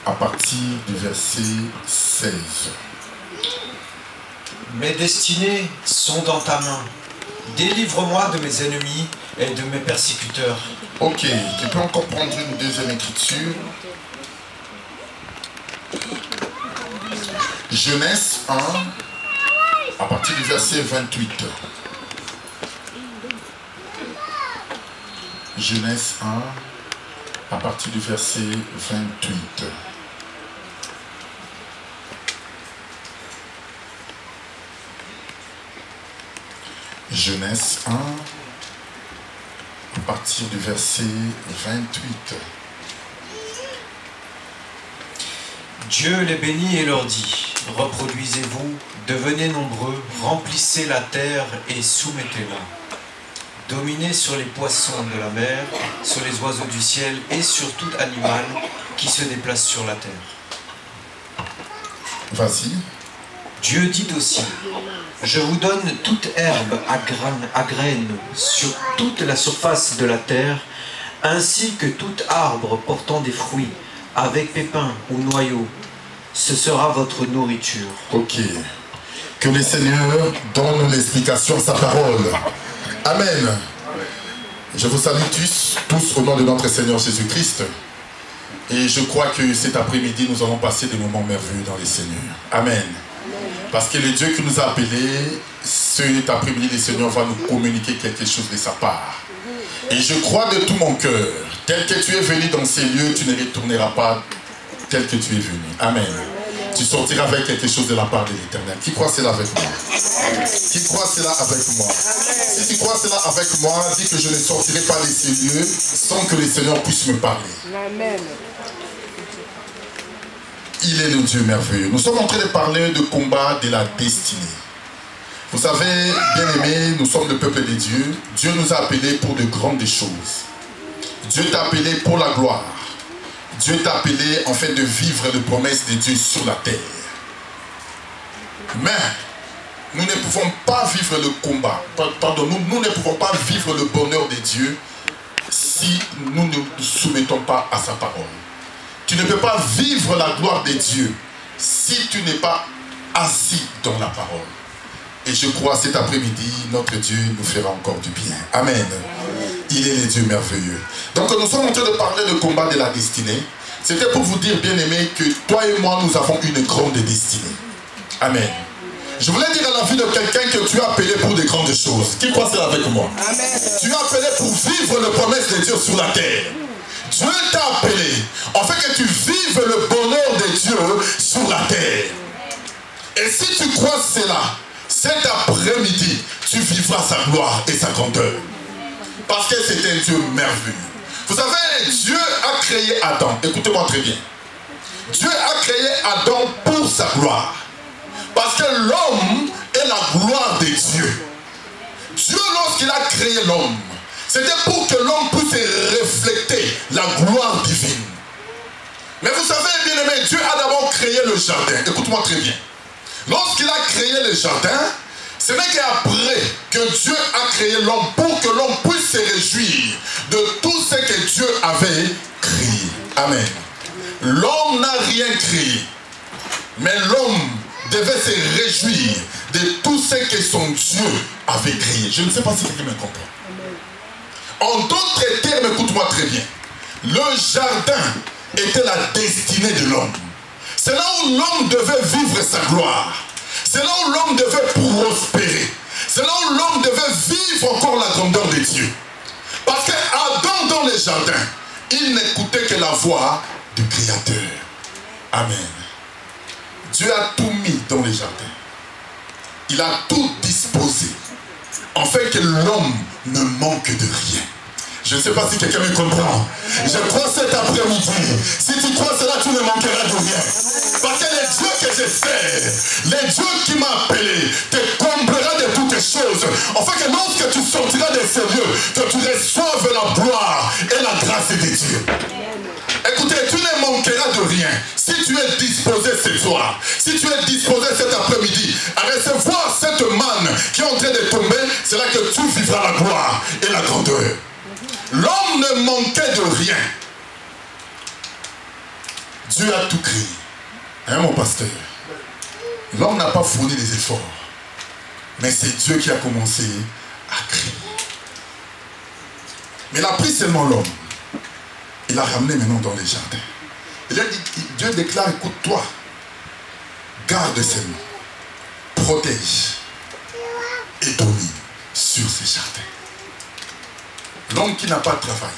À partir du verset 16. Mes destinées sont dans ta main. Délivre-moi de mes ennemis et de mes persécuteurs. Ok, tu peux encore prendre une deuxième écriture. Genèse 1, à partir du verset 28. Genèse 1, à partir du verset 28. Genèse 1, à partir du verset 28. Dieu les bénit et leur dit, reproduisez-vous, devenez nombreux, remplissez la terre et soumettez-la. Dominez sur les poissons de la mer, sur les oiseaux du ciel et sur tout animal qui se déplace sur la terre. Vas-y. Dieu dit aussi, je vous donne toute herbe à graines sur toute la surface de la terre, ainsi que tout arbre portant des fruits, avec pépins ou noyaux. Ce sera votre nourriture. Ok. Que le Seigneur donne l'explication de sa parole. Amen. Je vous salue tous au nom de notre Seigneur Jésus-Christ. Et je crois que cet après-midi, nous allons passer des moments merveilleux dans le Seigneur. Amen. Parce que le Dieu qui nous a appelés, cet après-midi, le Seigneur va nous communiquer quelque chose de sa part. Et je crois de tout mon cœur, tel que tu es venu dans ces lieux, tu ne retourneras pas tel que tu es venu. Amen. Tu sortiras avec quelque chose de la part de l'Éternel. Qui croit cela avec moi? Qui croit cela avec moi? Si tu crois cela avec moi, dis que je ne sortirai pas de ces lieux sans que le Seigneur puisse me parler. Amen. Il est le Dieu merveilleux. Nous sommes en train de parler de combat de la destinée. Vous savez, bien-aimés, nous sommes le peuple de Dieu. Dieu nous a appelés pour de grandes choses. Dieu t'a appelé pour la gloire. Dieu t'a appelé en fait de vivre les promesses de Dieu sur la terre. Mais nous ne pouvons pas vivre le combat. Pardon, nous ne pouvons pas vivre le bonheur de Dieu si nous ne nous soumettons pas à sa parole. Tu ne peux pas vivre la gloire de Dieu si tu n'es pas assis dans la parole. Et je crois cet après-midi, notre Dieu nous fera encore du bien. Amen. Il est le Dieu merveilleux. Donc nous sommes en train de parler du combat de la destinée. C'était pour vous dire, bien-aimés, que toi et moi, nous avons une grande destinée. Amen. Je voulais dire à la vie de quelqu'un que tu es appelé pour de grandes choses. Qui croit cela avec moi? Amen. Tu es appelé pour vivre les promesses de Dieu sur la terre. Dieu t'a appelé, en fait, que tu vives le bonheur de Dieu sur la terre. Et si tu crois cela, cet après-midi, tu vivras sa gloire et sa grandeur. Parce que c'est un Dieu merveilleux. Vous savez, Dieu a créé Adam. Écoutez-moi très bien. Dieu a créé Adam pour sa gloire. Parce que l'homme est la gloire de Dieu. Dieu, lorsqu'il a créé l'homme, c'était pour que l'homme puisse refléter la gloire divine. Mais vous savez, bien-aimé, Dieu a d'abord créé le jardin. Écoute-moi très bien. Lorsqu'il a créé le jardin, Ce n'est qu'après que Dieu a créé l'homme pour que l'homme puisse se réjouir de tout ce que Dieu avait créé. Amen. L'homme n'a rien créé, mais l'homme devait se réjouir de tout ce que son Dieu avait créé. Je ne sais pas si quelqu'un me comprend. En d'autres termes, écoute-moi très bien. Le jardin était la destinée de l'homme. C'est là où l'homme devait vivre sa gloire. C'est là où l'homme devait prospérer. C'est là où l'homme devait vivre encore la grandeur de Dieu. Parce qu'Adam dans le jardin, il n'écoutait que la voix du Créateur. Amen. Dieu a tout mis dans le jardin. Il a tout disposé, en fait que l'homme ne manque de rien. Je ne sais pas si quelqu'un me comprend. Je crois cet après-midi, si tu crois cela, tu ne manqueras de rien. Parce que le Dieu que je sers, le Dieu qui m'a appelé, te comblera de toutes choses. En fait que lorsque tu sortiras de ces lieux, que tu reçoives la gloire et la grâce de Dieu. Écoutez, tu ne manqueras de rien si tu es disposé ce soir, si tu es disposé cet après-midi à recevoir cette manne qui est en train de tomber. C'est là que tu vivras la gloire et la grandeur. L'homme ne manquait de rien. Dieu a tout créé. Hein, mon pasteur? L'homme n'a pas fourni des efforts, mais c'est Dieu qui a commencé à créer. Mais il a pris seulement l'homme. Il l'a ramené maintenant dans les jardins. Il a dit, Dieu déclare, écoute-toi, garde seulement, protège et domine sur ces jardins. L'homme qui n'a pas travaillé,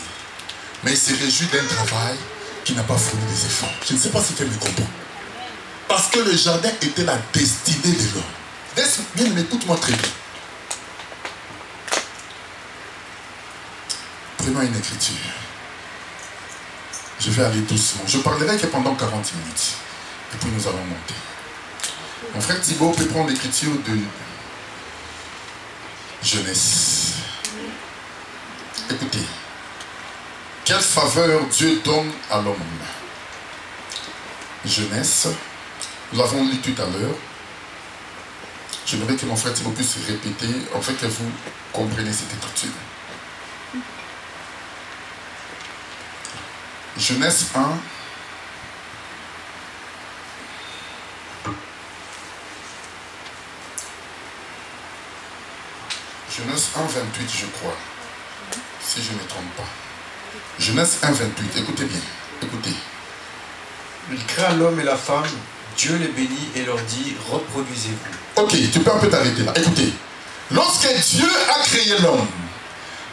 mais il se réjouit d'un travail qui n'a pas fourni des efforts. Je ne sais pas si tu me comprends. Parce que le jardin était la destinée de l'homme. Bien, écoute-moi très bien. Prenons une écriture. Je vais aller doucement. Je parlerai que pendant 40 minutes. Et puis nous allons monter. Mon frère Thibaut peut prendre l'écriture de Genèse. Écoutez. Quelle faveur Dieu donne à l'homme. Genèse. Nous l'avons lu tout à l'heure. J'aimerais que mon frère Thibaut puisse répéter, en fait que vous compreniez cette écriture. Genèse 1. Genèse 1, 28, je crois. Si je ne me trompe pas. Genèse 1, 28. Écoutez bien. Écoutez. Il créa l'homme et la femme. Dieu les bénit et leur dit, reproduisez-vous. Ok, tu peux un peu t'arrêter là. Écoutez. Lorsque Dieu a créé l'homme,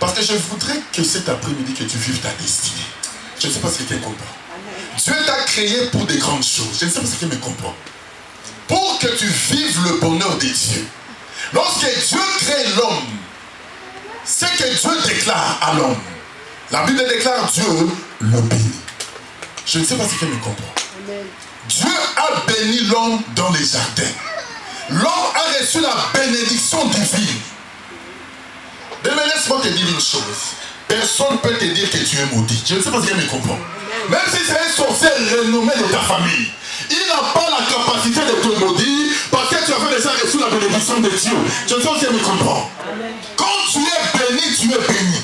parce que je voudrais que cet après-midi que tu vives ta destinée. Je ne sais pas si quelqu'un comprend. Dieu t'a créé pour des grandes choses. Je ne sais pas si quelqu'un me comprend. Pour que tu vives le bonheur de Dieu. Lorsque Dieu crée l'homme, c'est que Dieu déclare à l'homme. La Bible déclare Dieu le bénit. Je ne sais pas si quelqu'un me comprend. Dieu a béni l'homme dans les jardins. L'homme a reçu la bénédiction divine. Mais laisse-moi te dire une chose. Personne ne peut te dire que tu es maudit. Je ne sais pas si elle me comprend. Même si c'est un sorcier renommé de ta famille, il n'a pas la capacité de te maudire parce que tu avais déjà reçu la bénédiction de Dieu. Je ne sais pas si elle me comprend. Quand tu es béni, tu es béni.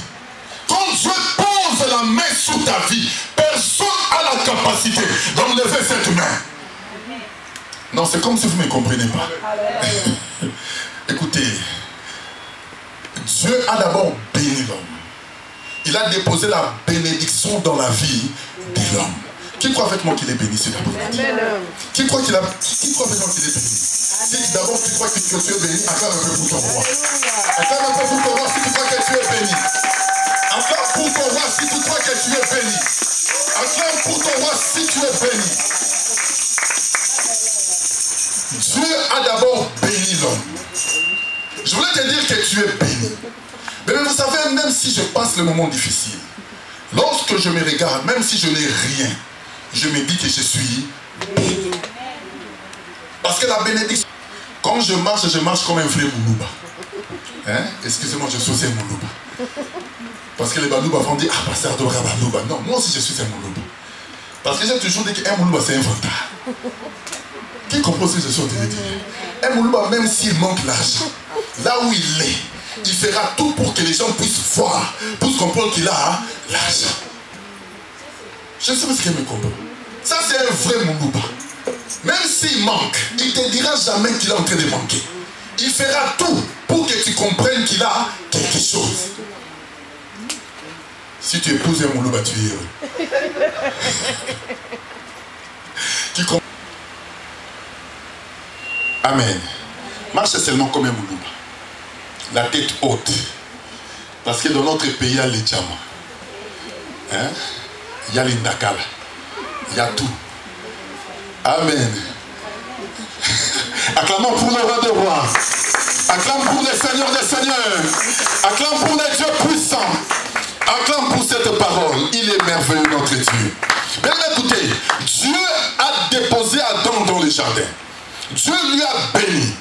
Quand Dieu pose la main sur ta vie, personne n'a la capacité d'enlever cette main. Non, c'est comme si vous ne me comprenez pas. Écoutez, Dieu a d'abord béni l'homme. Il a déposé la bénédiction dans la vie de l'homme. Qui croit avec moi qu'il est béni cet après-midi? Qui croit avec moi qu'il est béni? Si d'abord tu crois que tu es béni, acclame un peu pour ton roi. Acclame un peu pour ton roi si tu crois que tu es béni. Acclame pour ton roi si tu crois que tu es béni. Acclame pour ton roi si tu es béni. Dieu a d'abord béni l'homme. Je voulais te dire que tu es béni. Mais vous savez, même si je passe le moment difficile, lorsque je me regarde, même si je n'ai rien, je me dis que je suis béni. Parce que la bénédiction, quand je marche comme un vrai Moulouba. Hein? Excusez-moi, je suis un Moulouba. Parce que les Balouba vont dire, ah, pasteur Dora Balouba. Non, moi aussi je suis un Moulouba. Parce que j'ai toujours dit qu'un Moulouba c'est un vantard. Qui comprend ce que je suis en train de dire? Un Moulouba, même s'il manque l'argent, là où il est, il fera tout pour que les gens puissent voir, puissent comprendre qu'il a l'argent. Je ne sais pas ce qu'il me comprend. Ça, c'est un vrai Moulouba. Même s'il manque, il ne te dira jamais qu'il est en train de manquer. Il fera tout pour que tu comprennes qu'il a quelque chose. Si tu épouses un Moulouba, tu es heureux. Tu comprends? Amen. Marche seulement comme un Moulouba. La tête haute. Parce que dans notre pays, il y a les diamants. Hein? Il y a les Ndakala. Il y a tout. Amen. Acclamons pour le roi des rois. Acclame pour le Seigneur des seigneurs. Acclame pour les dieux puissants. Acclame pour cette parole. Il est merveilleux notre Dieu. Bien écoutez, Dieu a déposé Adam dans le jardin. Dieu lui a béni.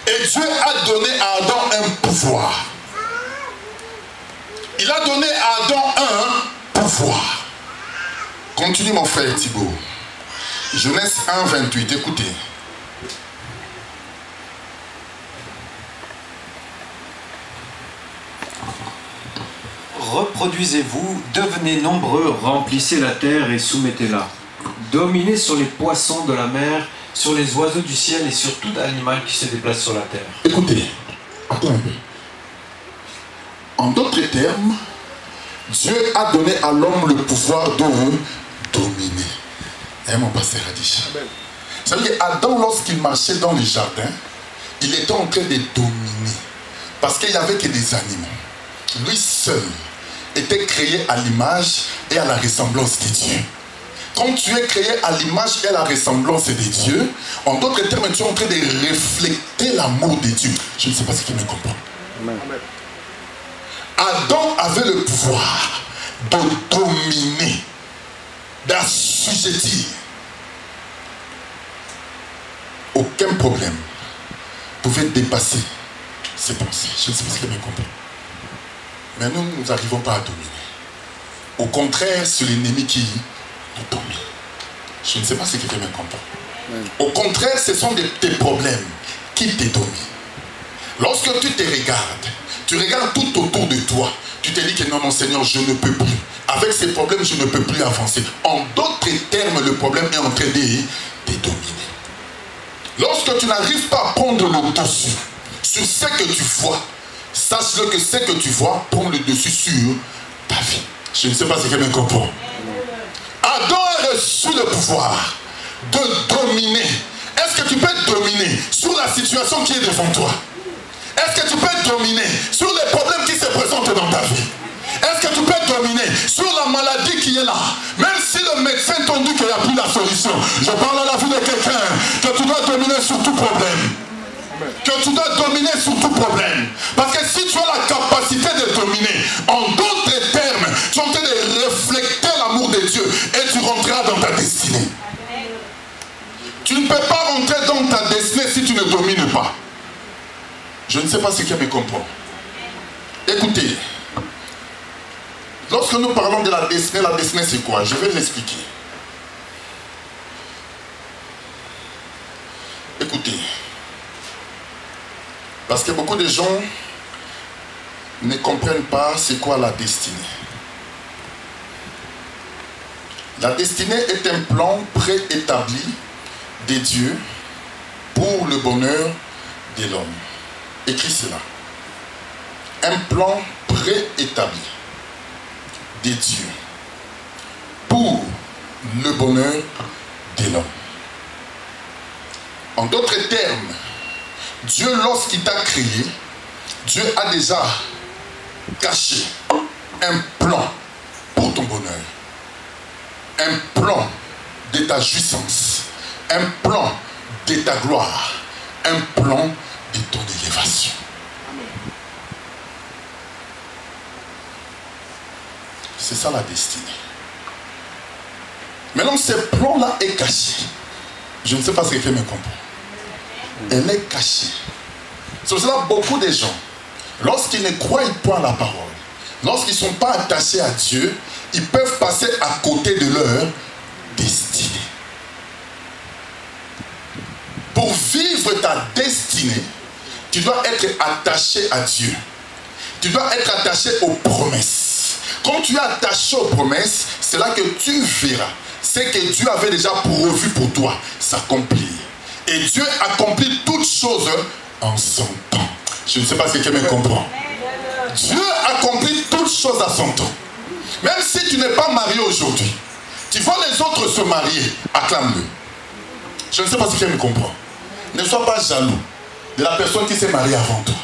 Et Dieu a donné à Adam un pouvoir. Il a donné à Adam un pouvoir. Continue mon frère Thibault. Genèse 1, 28, écoutez. Reproduisez-vous, devenez nombreux, remplissez la terre et soumettez-la. Dominez sur les poissons de la mer, sur les oiseaux du ciel et sur tout animal qui se déplace sur la terre. Écoutez, attends un peu. En d'autres termes, Dieu a donné à l'homme le pouvoir de dominer. Hein, mon pasteur a dit. Ça veut dire qu'Adam, lorsqu'il marchait dans les jardins, il était en train de dominer. Parce qu'il n'y avait que des animaux. Lui seul était créé à l'image et à la ressemblance de Dieu. Quand tu es créé à l'image et à la ressemblance de Dieu, en d'autres termes, tu es en train de refléter l'amour de Dieu. Je ne sais pas ce qui me comprend. Amen. Adam avait le pouvoir de dominer, d'assujettir. Aucun problème pouvait dépasser ses pensées. Je ne sais pas ce qui me comprend. Mais nous n'arrivons pas à dominer. Au contraire, c'est l'ennemi qui nous domine. Je ne sais pas ce qui me comprend. Au contraire, ce sont tes problèmes qui te dominent. Lorsque tu te regardes, tu regardes tout autour de toi, tu te dis que non, mon Seigneur, je ne peux plus. Avec ces problèmes, je ne peux plus avancer. En d'autres termes, le problème est en train de dominer. Lorsque tu n'arrives pas à prendre le dessus sur ce que tu vois, sache-le que ce que tu vois prend le dessus sur ta vie. Je ne sais pas ce qu'elle me comprend. Adam a reçu le pouvoir de dominer. Est-ce que tu peux dominer sur la situation qui est devant toi? Est-ce que tu peux dominer sur les problèmes qui se présentent dans ta vie? Est-ce que tu peux dominer sur la maladie qui est là? Même si le médecin t'a dit qu'il n'y a plus la solution. Je parle à la vie de quelqu'un que tu dois dominer sur tout problème. Que tu dois dominer sur tout problème. Parce que si tu as la capacité de dominer, en d'autres termes, tu es en train de refléter l'amour de Dieu et tu rentreras dans ta destinée. Tu ne peux pas rentrer dans ta destinée si tu ne domines pas. Je ne sais pas ce qui me comprend. Écoutez, lorsque nous parlons de la destinée c'est quoi? Je vais l'expliquer. Écoutez, parce que beaucoup de gens ne comprennent pas c'est quoi la destinée. La destinée est un plan préétabli de Dieu pour le bonheur de l'homme. Écris cela. Un plan préétabli de Dieu pour le bonheur de l'homme. En d'autres termes, Dieu, lorsqu'il t'a créé, Dieu a déjà caché un plan pour ton bonheur, un plan de ta jouissance, un plan de ta gloire, un plan de ton élévation. C'est ça la destinée. Maintenant, ce plan-là est caché. Je ne sais pas ce que fait me comprendre. Elle est cachée. C'est pour cela beaucoup de gens, lorsqu'ils ne croient pas à la parole, lorsqu'ils ne sont pas attachés à Dieu, ils peuvent passer à côté de leur destinée. Pour vivre ta destinée, tu dois être attaché à Dieu. Tu dois être attaché aux promesses. Quand tu es attaché aux promesses, c'est là que tu verras ce que Dieu avait déjà prévu pour toi s'accomplir. Et Dieu accomplit toutes choses en son temps. Je ne sais pas si quelqu'un me comprend. Dieu accomplit toutes choses à son temps. Même si tu n'es pas marié aujourd'hui, tu vois les autres se marier, acclame-le. Je ne sais pas si quelqu'un me comprend. Ne sois pas jaloux de la personne qui s'est mariée avant toi.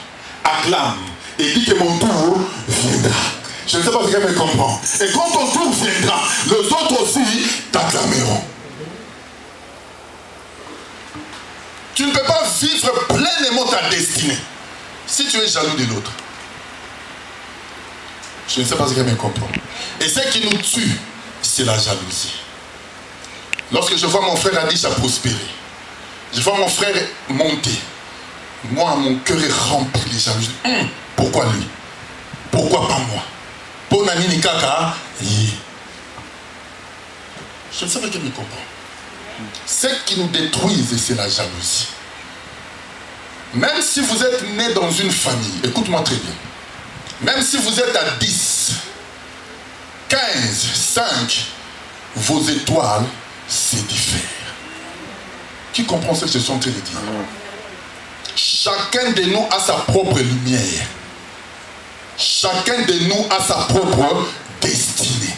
Acclame et dis que mon tour viendra. Je ne sais pas si quelqu'un me comprend. Et quand ton tour viendra, les autres aussi t'acclameront. Tu ne peux pas vivre pleinement ta destinée si tu es jaloux de l'autre. Je ne sais pas si quelqu'un me comprend. Et ce qui nous tue, c'est la jalousie. Lorsque je vois mon frère Adish à prospérer, je vois mon frère monter, moi, mon cœur est rempli de jalousie. Pourquoi lui? Pourquoi pas moi? Pour Nanini Kaka, je ne sais pas qui me comprend. Ce qui nous détruise, c'est la jalousie. Même si vous êtes né dans une famille, écoute-moi très bien, même si vous êtes à 10, 15, 5, vos étoiles se diffèrent. Qui comprend ce que je suis en train de dire? Chacun de nous a sa propre lumière. Chacun de nous a sa propre destinée.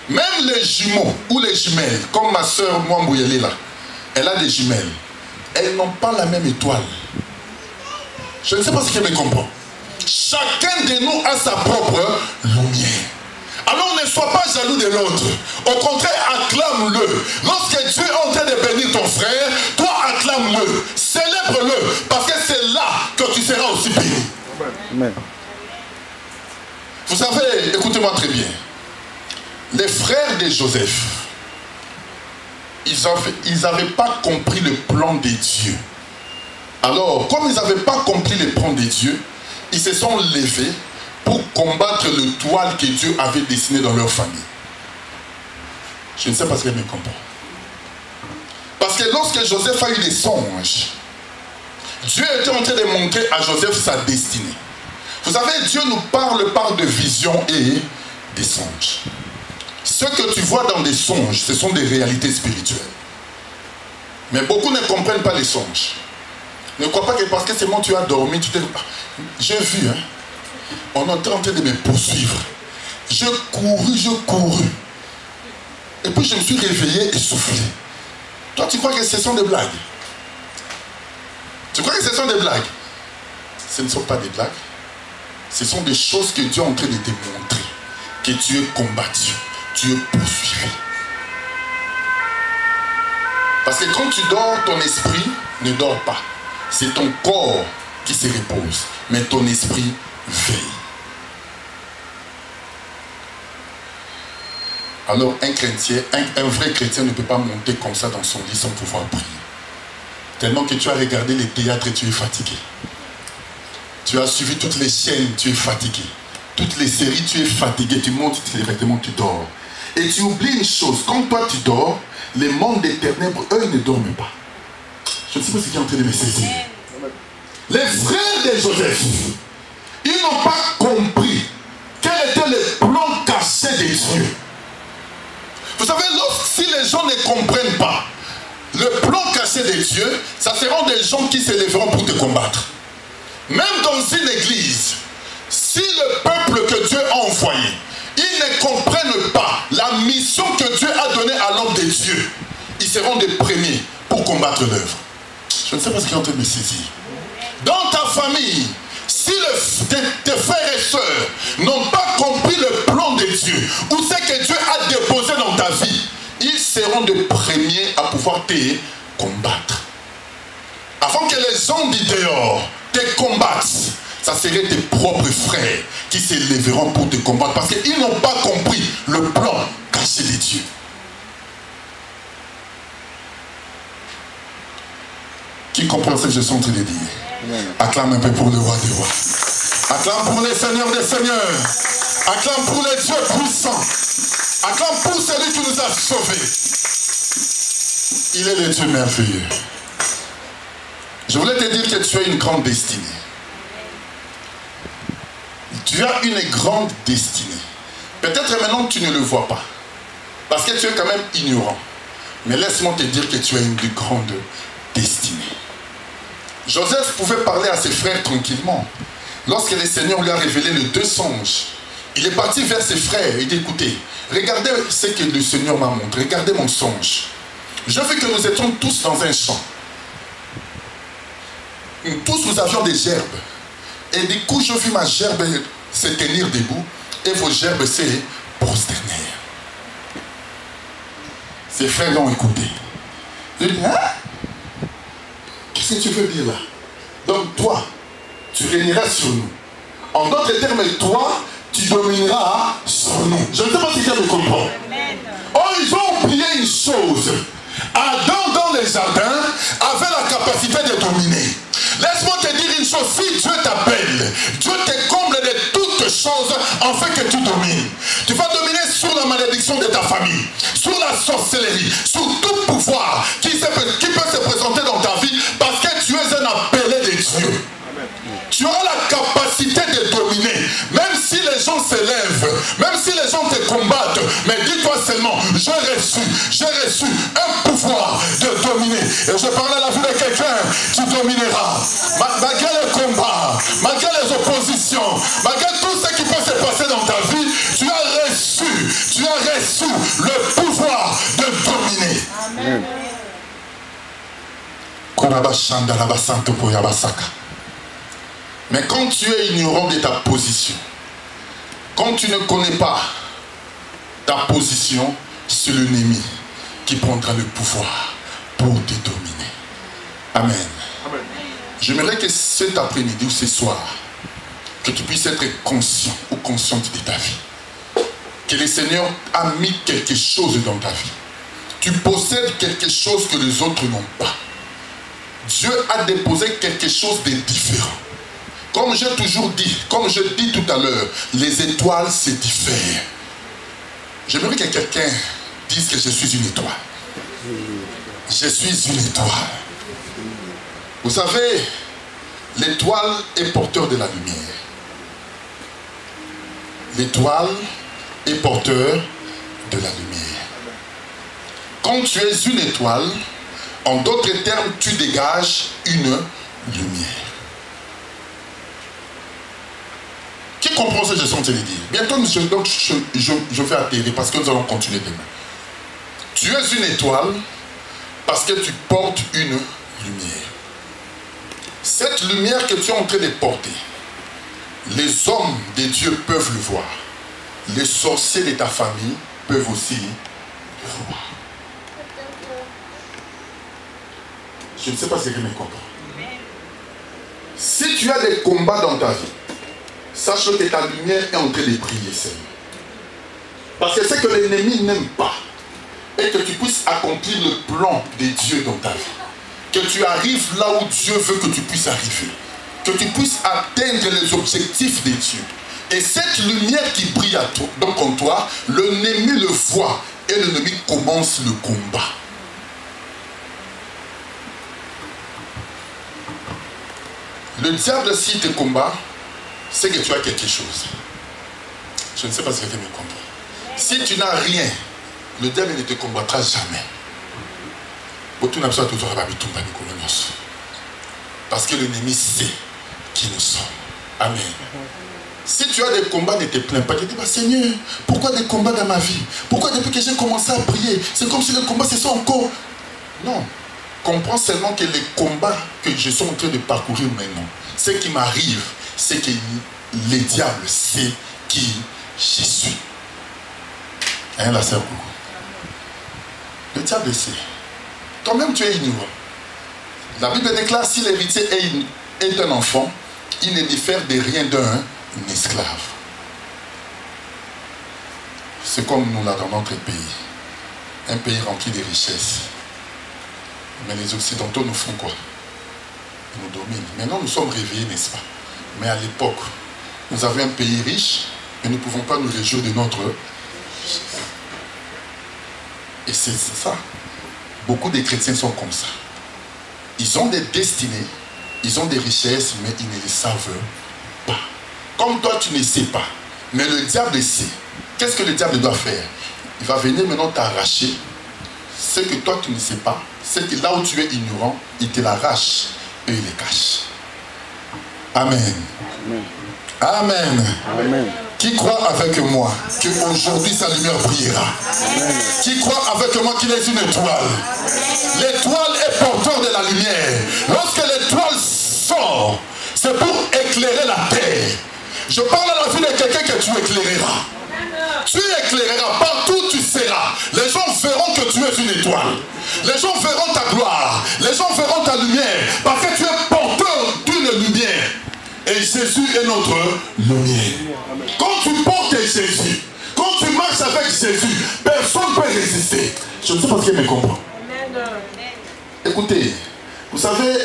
Même les jumeaux ou les jumelles, comme ma soeur Mwambouyeli là, elle a des jumelles. Elles n'ont pas la même étoile. Je ne sais pas si elle me comprend. Chacun de nous a sa propre lumière. Alors ne sois pas jaloux de l'autre. Au contraire, acclame-le. Lorsque Dieu est en train de bénir ton frère, toi acclame-le. Célèbre-le. Parce que c'est là que tu seras aussi béni. Amen. Vous savez, écoutez-moi très bien. Les frères de Joseph, ils n'avaient pas compris le plan de Dieu. Alors, comme ils n'avaient pas compris le plan de Dieu, ils se sont levés pour combattre le toile que Dieu avait dessiné dans leur famille. Je ne sais pas si vous me comprenez. Parce que lorsque Joseph a eu des songes, Dieu était en train de montrer à Joseph sa destinée. Vous savez, Dieu nous parle par de visions et des songes. Ce que tu vois dans des songes, ce sont des réalités spirituelles. Mais beaucoup ne comprennent pas les songes. Ne crois pas que parce que c'est moi tu as dormi, tu t'es... J'ai vu, hein. On est en train de me poursuivre. Je couru. Et puis je me suis réveillé et soufflé. Toi, tu crois que ce sont des blagues? Tu crois que ce sont des blagues? Ce ne sont pas des blagues. Ce sont des choses que Dieu est en train de te montrer. Que tu es combattu. Tu es poursuivi. Parce que quand tu dors, ton esprit ne dort pas. C'est ton corps qui se repose. Mais ton esprit veille. Alors un chrétien, un vrai chrétien ne peut pas monter comme ça dans son lit sans pouvoir prier. Tellement que tu as regardé les théâtres et tu es fatigué. Tu as suivi toutes les chaînes, tu es fatigué. Toutes les séries, tu es fatigué. Tu montes directement, tu dors. Et tu oublies une chose. Quand toi tu dors, les mondes des ténèbres, eux, ils ne dorment pas. Je ne sais pas ce qui est en train de me saisir. Les frères de Joseph, ils n'ont pas compris quel était le plan caché de Dieu. Vous savez, si les gens ne comprennent pas le plan caché de Dieu, ça seront des gens qui se lèveront pour te combattre. Même dans une église, si le peuple que Dieu a envoyé, ils ne comprennent pas la mission que Dieu a donnée à l'homme de Dieu, ils seront des premiers pour combattre l'œuvre. Je ne sais pas ce qui est en train de me saisir. Dans ta famille, si tes frères et sœurs n'ont pas compris le plan de Dieu, ou ce que Dieu a déposé dans ta vie, ils seront les premiers à pouvoir te combattre. Avant que les gens du dehors te combattent, ça serait tes propres frères qui se lèveront pour te combattre parce qu'ils n'ont pas compris le plan caché de Dieu. Qui comprend ce que je suis en train de dire? Acclame un peu pour le roi des rois. Acclame pour les seigneurs des seigneurs. Acclame pour les dieux puissants. Acclame pour celui qui nous a sauvés. Il est le Dieu merveilleux. Je voulais te dire que tu as une grande destinée. Tu as une grande destinée. Peut-être maintenant tu ne le vois pas. Parce que tu es quand même ignorant. Mais laisse-moi te dire que tu as une grande destinée. Joseph pouvait parler à ses frères tranquillement. Lorsque le Seigneur lui a révélé les 2 songes, il est parti vers ses frères et dit, écoutez, regardez ce que le Seigneur m'a montré, regardez mon songe. Je veux que nous étions tous dans un champ. Tous nous avions des gerbes. Et du coup, je vis ma gerbe se tenir debout et vos gerbes se prosterner. Ses frères l'ont écouté. Il dit, hein? Qu'est-ce que tu veux dire là? Donc toi, tu régneras sur nous. En d'autres termes, toi, tu domineras sur nous. Je ne sais pas si tu me comprends. Oh, ils ont oublié une chose. Adam dans les jardins avait la capacité de dominer. Laisse-moi te dire une chose, si Dieu t'appelle, Dieu te comble de toutes choses afin que tu domines. Tu vas dominer sur la malédiction de ta famille, sur la sorcellerie, sur tout pouvoir qui peut se présenter dans ta vie parce que tu es un appelé de Dieu. Tu auras la capacité de dominer, même si les gens s'élèvent, même si les gens te combattent, mais dis-toi seulement, j'ai reçu un pouvoir de dominer. Et je parlais à la vie de quelqu'un, tu domineras. Malgré les combats, malgré les oppositions, malgré tout ce qui peut se passer dans ta vie, tu as reçu le pouvoir de dominer. Amen. Mais quand tu es ignorant de ta position, quand tu ne connais pas ta position, c'est l'ennemi qui prendra le pouvoir pour te dominer. Amen. Amen. J'aimerais que cet après-midi ou ce soir, que tu puisses être conscient ou consciente de ta vie. Que le Seigneur a mis quelque chose dans ta vie. Tu possèdes quelque chose que les autres n'ont pas. Dieu a déposé quelque chose de différent. Comme j'ai toujours dit, comme je dis tout à l'heure, les étoiles se diffèrent. J'aimerais que quelqu'un dise que je suis une étoile. Je suis une étoile. Vous savez, l'étoile est porteur de la lumière. L'étoile est porteur de la lumière. Quand tu es une étoile, en d'autres termes, tu dégages une lumière. Qui comprend ce que je suis en train de dire? Bientôt, je vais atterrir parce que nous allons continuer demain. Tu es une étoile parce que tu portes une lumière. Cette lumière que tu es en train de porter, les hommes de Dieu peuvent le voir. Les sorciers de ta famille peuvent aussi le voir. Je ne sais pas si quelqu'un me comprend. Si tu as des combats dans ta vie, sache que ta lumière est en train de briller seule. Parce que c'est que l'ennemi n'aime pas. Et que tu puisses accomplir le plan de Dieu dans ta vie. Que tu arrives là où Dieu veut que tu puisses arriver. Que tu puisses atteindre les objectifs de Dieu. Et cette lumière qui brille donc en toi, l'ennemi le voit. Et l'ennemi commence le combat. Le diable, s'il te combat, c'est que tu as quelque chose. Je ne sais pas si quelqu'un me comprend. Si tu n'as rien, le diable ne te combattra jamais. Parce que l'ennemi sait qui nous sommes. Amen. Si tu as des combats, ne te plains pas. Tu te dis, bah, Seigneur, pourquoi des combats dans ma vie? Pourquoi depuis que j'ai commencé à prier, c'est comme si les combats se sont encore... Non. Comprends seulement que les combats que je suis en train de parcourir maintenant, ce qui m'arrive, c'est que le diable sait qui je suis. Hein, la sœur Coucou? Le diable sait. Toi-même, tu es ignorant. La Bible déclare, si l'héritier est un enfant, il ne diffère de rien d'un esclave. C'est comme nous là dans notre pays. Un pays rempli de richesses. Mais les Occidentaux nous font quoi? Ils nous dominent. Maintenant, nous sommes réveillés, n'est-ce pas? Mais à l'époque, nous avions un pays riche, mais nous ne pouvons pas nous réjouir de notre richesse. Et c'est ça. Beaucoup de chrétiens sont comme ça. Ils ont des destinées, ils ont des richesses, mais ils ne les savent pas. Comme toi, tu ne sais pas, mais le diable sait. Qu'est-ce que le diable doit faire? Il va venir maintenant t'arracher ce que toi, tu ne sais pas. C'est que là où tu es ignorant, il te l'arrache et il les cache. Amen. Amen. Amen. Qui croit avec moi qu'aujourd'hui sa lumière brillera? Amen. Qui croit avec moi qu'il est une étoile? L'étoile est porteur de la lumière. Lorsque l'étoile sort, c'est pour éclairer la terre. Je parle à la vie de quelqu'un que tu éclaireras. Tu éclaireras, partout où tu seras. Les gens verront que tu es une étoile. Les gens verront ta gloire. Les gens verront ta lumière. Parce que tu es porteur d'une lumière. Et Jésus est notre lumière. Quand tu portes Jésus, quand tu marches avec Jésus, personne ne peut résister. Je ne sais pas ce qu'il me comprend. Écoutez, vous savez,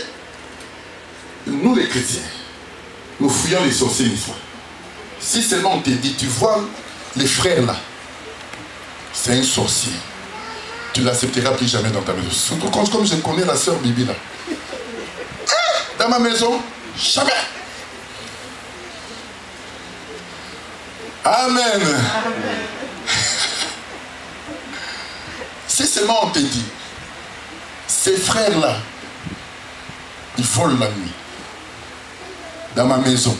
nous les chrétiens, nous fuyons les sorciers une fois. Si seulement on te dit, tu vois les frères là, c'est un sorcier, tu ne l'accepteras plus jamais dans ta maison. Surtout comme je connais la sœur Bibi là. Dans ma maison, jamais. Amen. Si seulement on te dit, ces frères-là, ils volent la nuit, dans ma maison,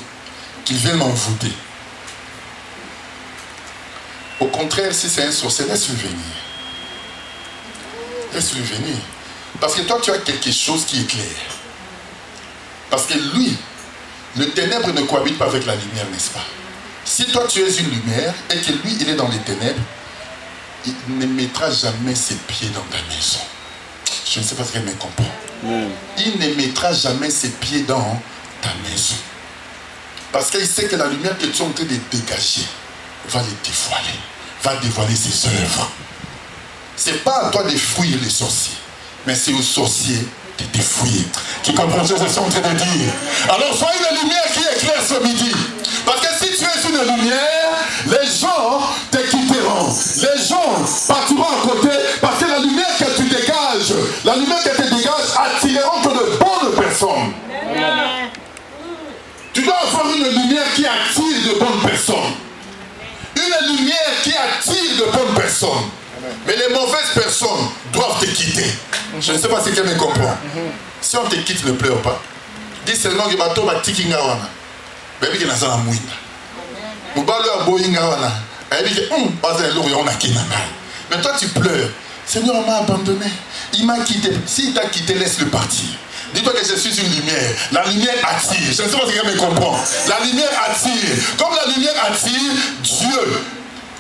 qu'ils viennent m'envoûter. Au contraire, si c'est un sorcier, laisse-le venir. Laisse-le venir. Parce que toi, tu as quelque chose qui éclaire. Parce que lui, le ténèbre ne cohabite pas avec la lumière, n'est-ce pas? Si toi tu es une lumière et que lui il est dans les ténèbres, il ne mettra jamais ses pieds dans ta maison. Je ne sais pas ce qu'elle me comprend. Il ne mettra jamais ses pieds dans ta maison. Parce qu'il sait que la lumière que tu es en train de dégager va les dévoiler, va dévoiler ses œuvres. Ce n'est pas à toi de fuir les sorciers, mais c'est aux sorciers de te fuir. Qui comprend ce que je suis en train de dire? Alors sois une lumière qui éclaire ce midi. Parce que si tu es une lumière, les gens te quitteront. Les gens partiront à côté parce que la lumière que tu dégages, la lumière que tu dégages attireront que de bonnes personnes. Amen. Tu dois avoir une lumière qui attire de bonnes personnes. Une lumière qui attire de bonnes personnes. Mais les mauvaises personnes doivent te quitter. Je ne sais pas si quelqu'un me comprend. Si on te quitte, ne pleure pas. Dis seulement que bateau va tiki ngawana. Baby qui n'a pas mouille. Moubalou a boyi ngawana. Elle dit mais toi tu pleures. Seigneur m'a abandonné. Il m'a quitté. S'il t'a quitté, laisse-le partir. Dis-toi que je suis une lumière. La lumière attire. Je ne sais pas si quelqu'un me comprend. La lumière attire. Comme la lumière attire, Dieu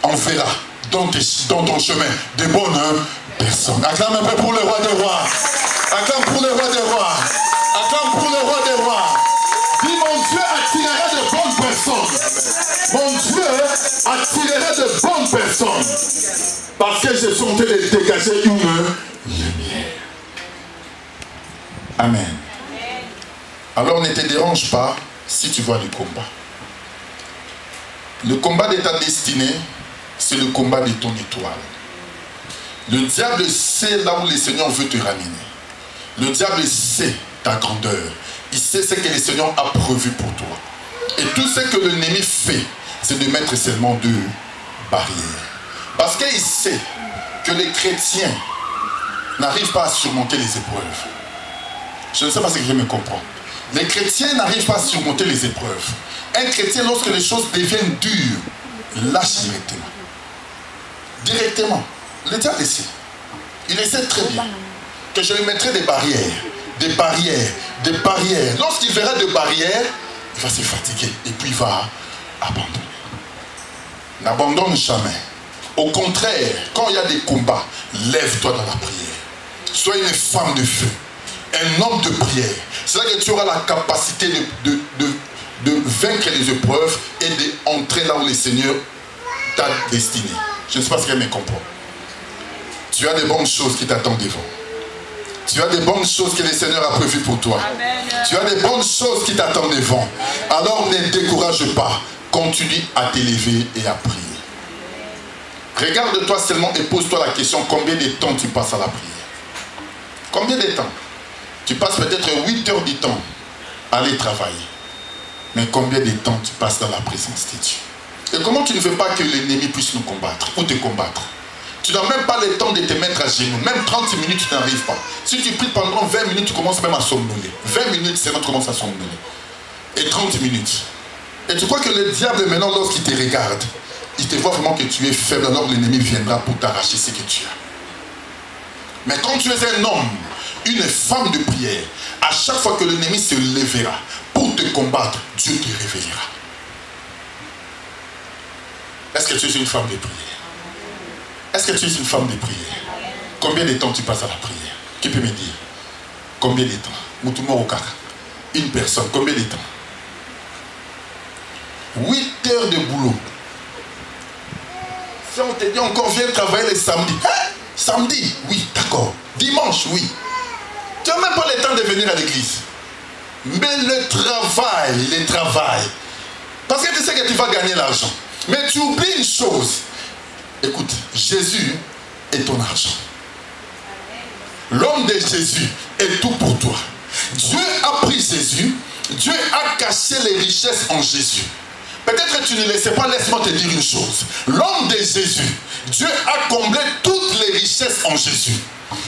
enverra dans ton chemin de bonnes personnes. Acclame un peu pour le roi des rois. Acclame pour le roi des rois. Acclame pour le roi des rois. Dis, mon Dieu attirera de bonnes personnes. Mon Dieu attirera de bonnes personnes. Parce que je suis en train de dégager une lumière. Amen. Alors ne te dérange pas si tu vois le combat. Le combat de ta destinée, c'est le combat de ton étoile. Le diable sait là où le Seigneur veut te ramener. Le diable sait ta grandeur. Il sait ce que le Seigneur a prévu pour toi. Et tout ce que l'ennemi fait, c'est de mettre seulement deux barrières. Parce qu'il sait que les chrétiens n'arrivent pas à surmonter les épreuves. Je ne sais pas si je me comprends. Les chrétiens n'arrivent pas à surmonter les épreuves. Un chrétien, lorsque les choses deviennent dures, lâche directement. Directement. Le diable sait. Il sait très bien que je lui mettrai des barrières. Des barrières. Des barrières. Lorsqu'il verra des barrières, il va se fatiguer. Et puis il va abandonner. N'abandonne jamais. Au contraire, quand il y a des combats, lève-toi dans la prière. Sois une femme de feu. Un homme de prière. C'est là que tu auras la capacité de vaincre les épreuves et d'entrer là où le Seigneur t'a destiné. Je ne sais pas si elle me comprend. Tu as des bonnes choses qui t'attendent devant. Tu as des bonnes choses que le Seigneur a prévues pour toi. Amen. Tu as des bonnes choses qui t'attendent devant. Alors ne décourage pas. Continue à t'élever et à prier. Regarde-toi seulement et pose-toi la question, combien de temps tu passes à la prière? Combien de temps? Tu passes peut-être 8 heures du temps aller travailler. Mais combien de temps tu passes dans la présence de Dieu? Et comment tu ne veux pas que l'ennemi puisse nous combattre ou te combattre? Tu n'as même pas le temps de te mettre à genoux. Même 30 minutes, tu n'arrives pas. Si tu pries pendant 20 minutes, tu commences même à somnoler. 20 minutes, c'est là que tu commences à somnoler. Et 30 minutes. Et tu crois que le diable, maintenant, lorsqu'il te regarde, il te voit vraiment que tu es faible, alors l'ennemi viendra pour t'arracher ce que tu as. Mais quand tu es un homme, une femme de prière, à chaque fois que l'ennemi se lèvera pour te combattre, Dieu te réveillera. Est-ce que tu es une femme de prière? Est-ce que tu es une femme de prière? Combien de temps tu passes à la prière? Qui peut me dire? Combien de temps? Moutouma Okara. Une personne, combien de temps? 8 heures de boulot. Si on te dit encore viens travailler le samedi. Hein? Samedi? Oui, d'accord. Dimanche? Oui. Tu n'as même pas le temps de venir à l'église. Mais le travail. Parce que tu sais que tu vas gagner l'argent. Mais tu oublies une chose. Écoute, Jésus est ton argent. L'homme de Jésus est tout pour toi. Dieu a pris Jésus. Dieu a caché les richesses en Jésus. Peut-être que tu ne le sais pas, laisse-moi te dire une chose. L'homme de Jésus, Dieu a comblé toutes les richesses en Jésus.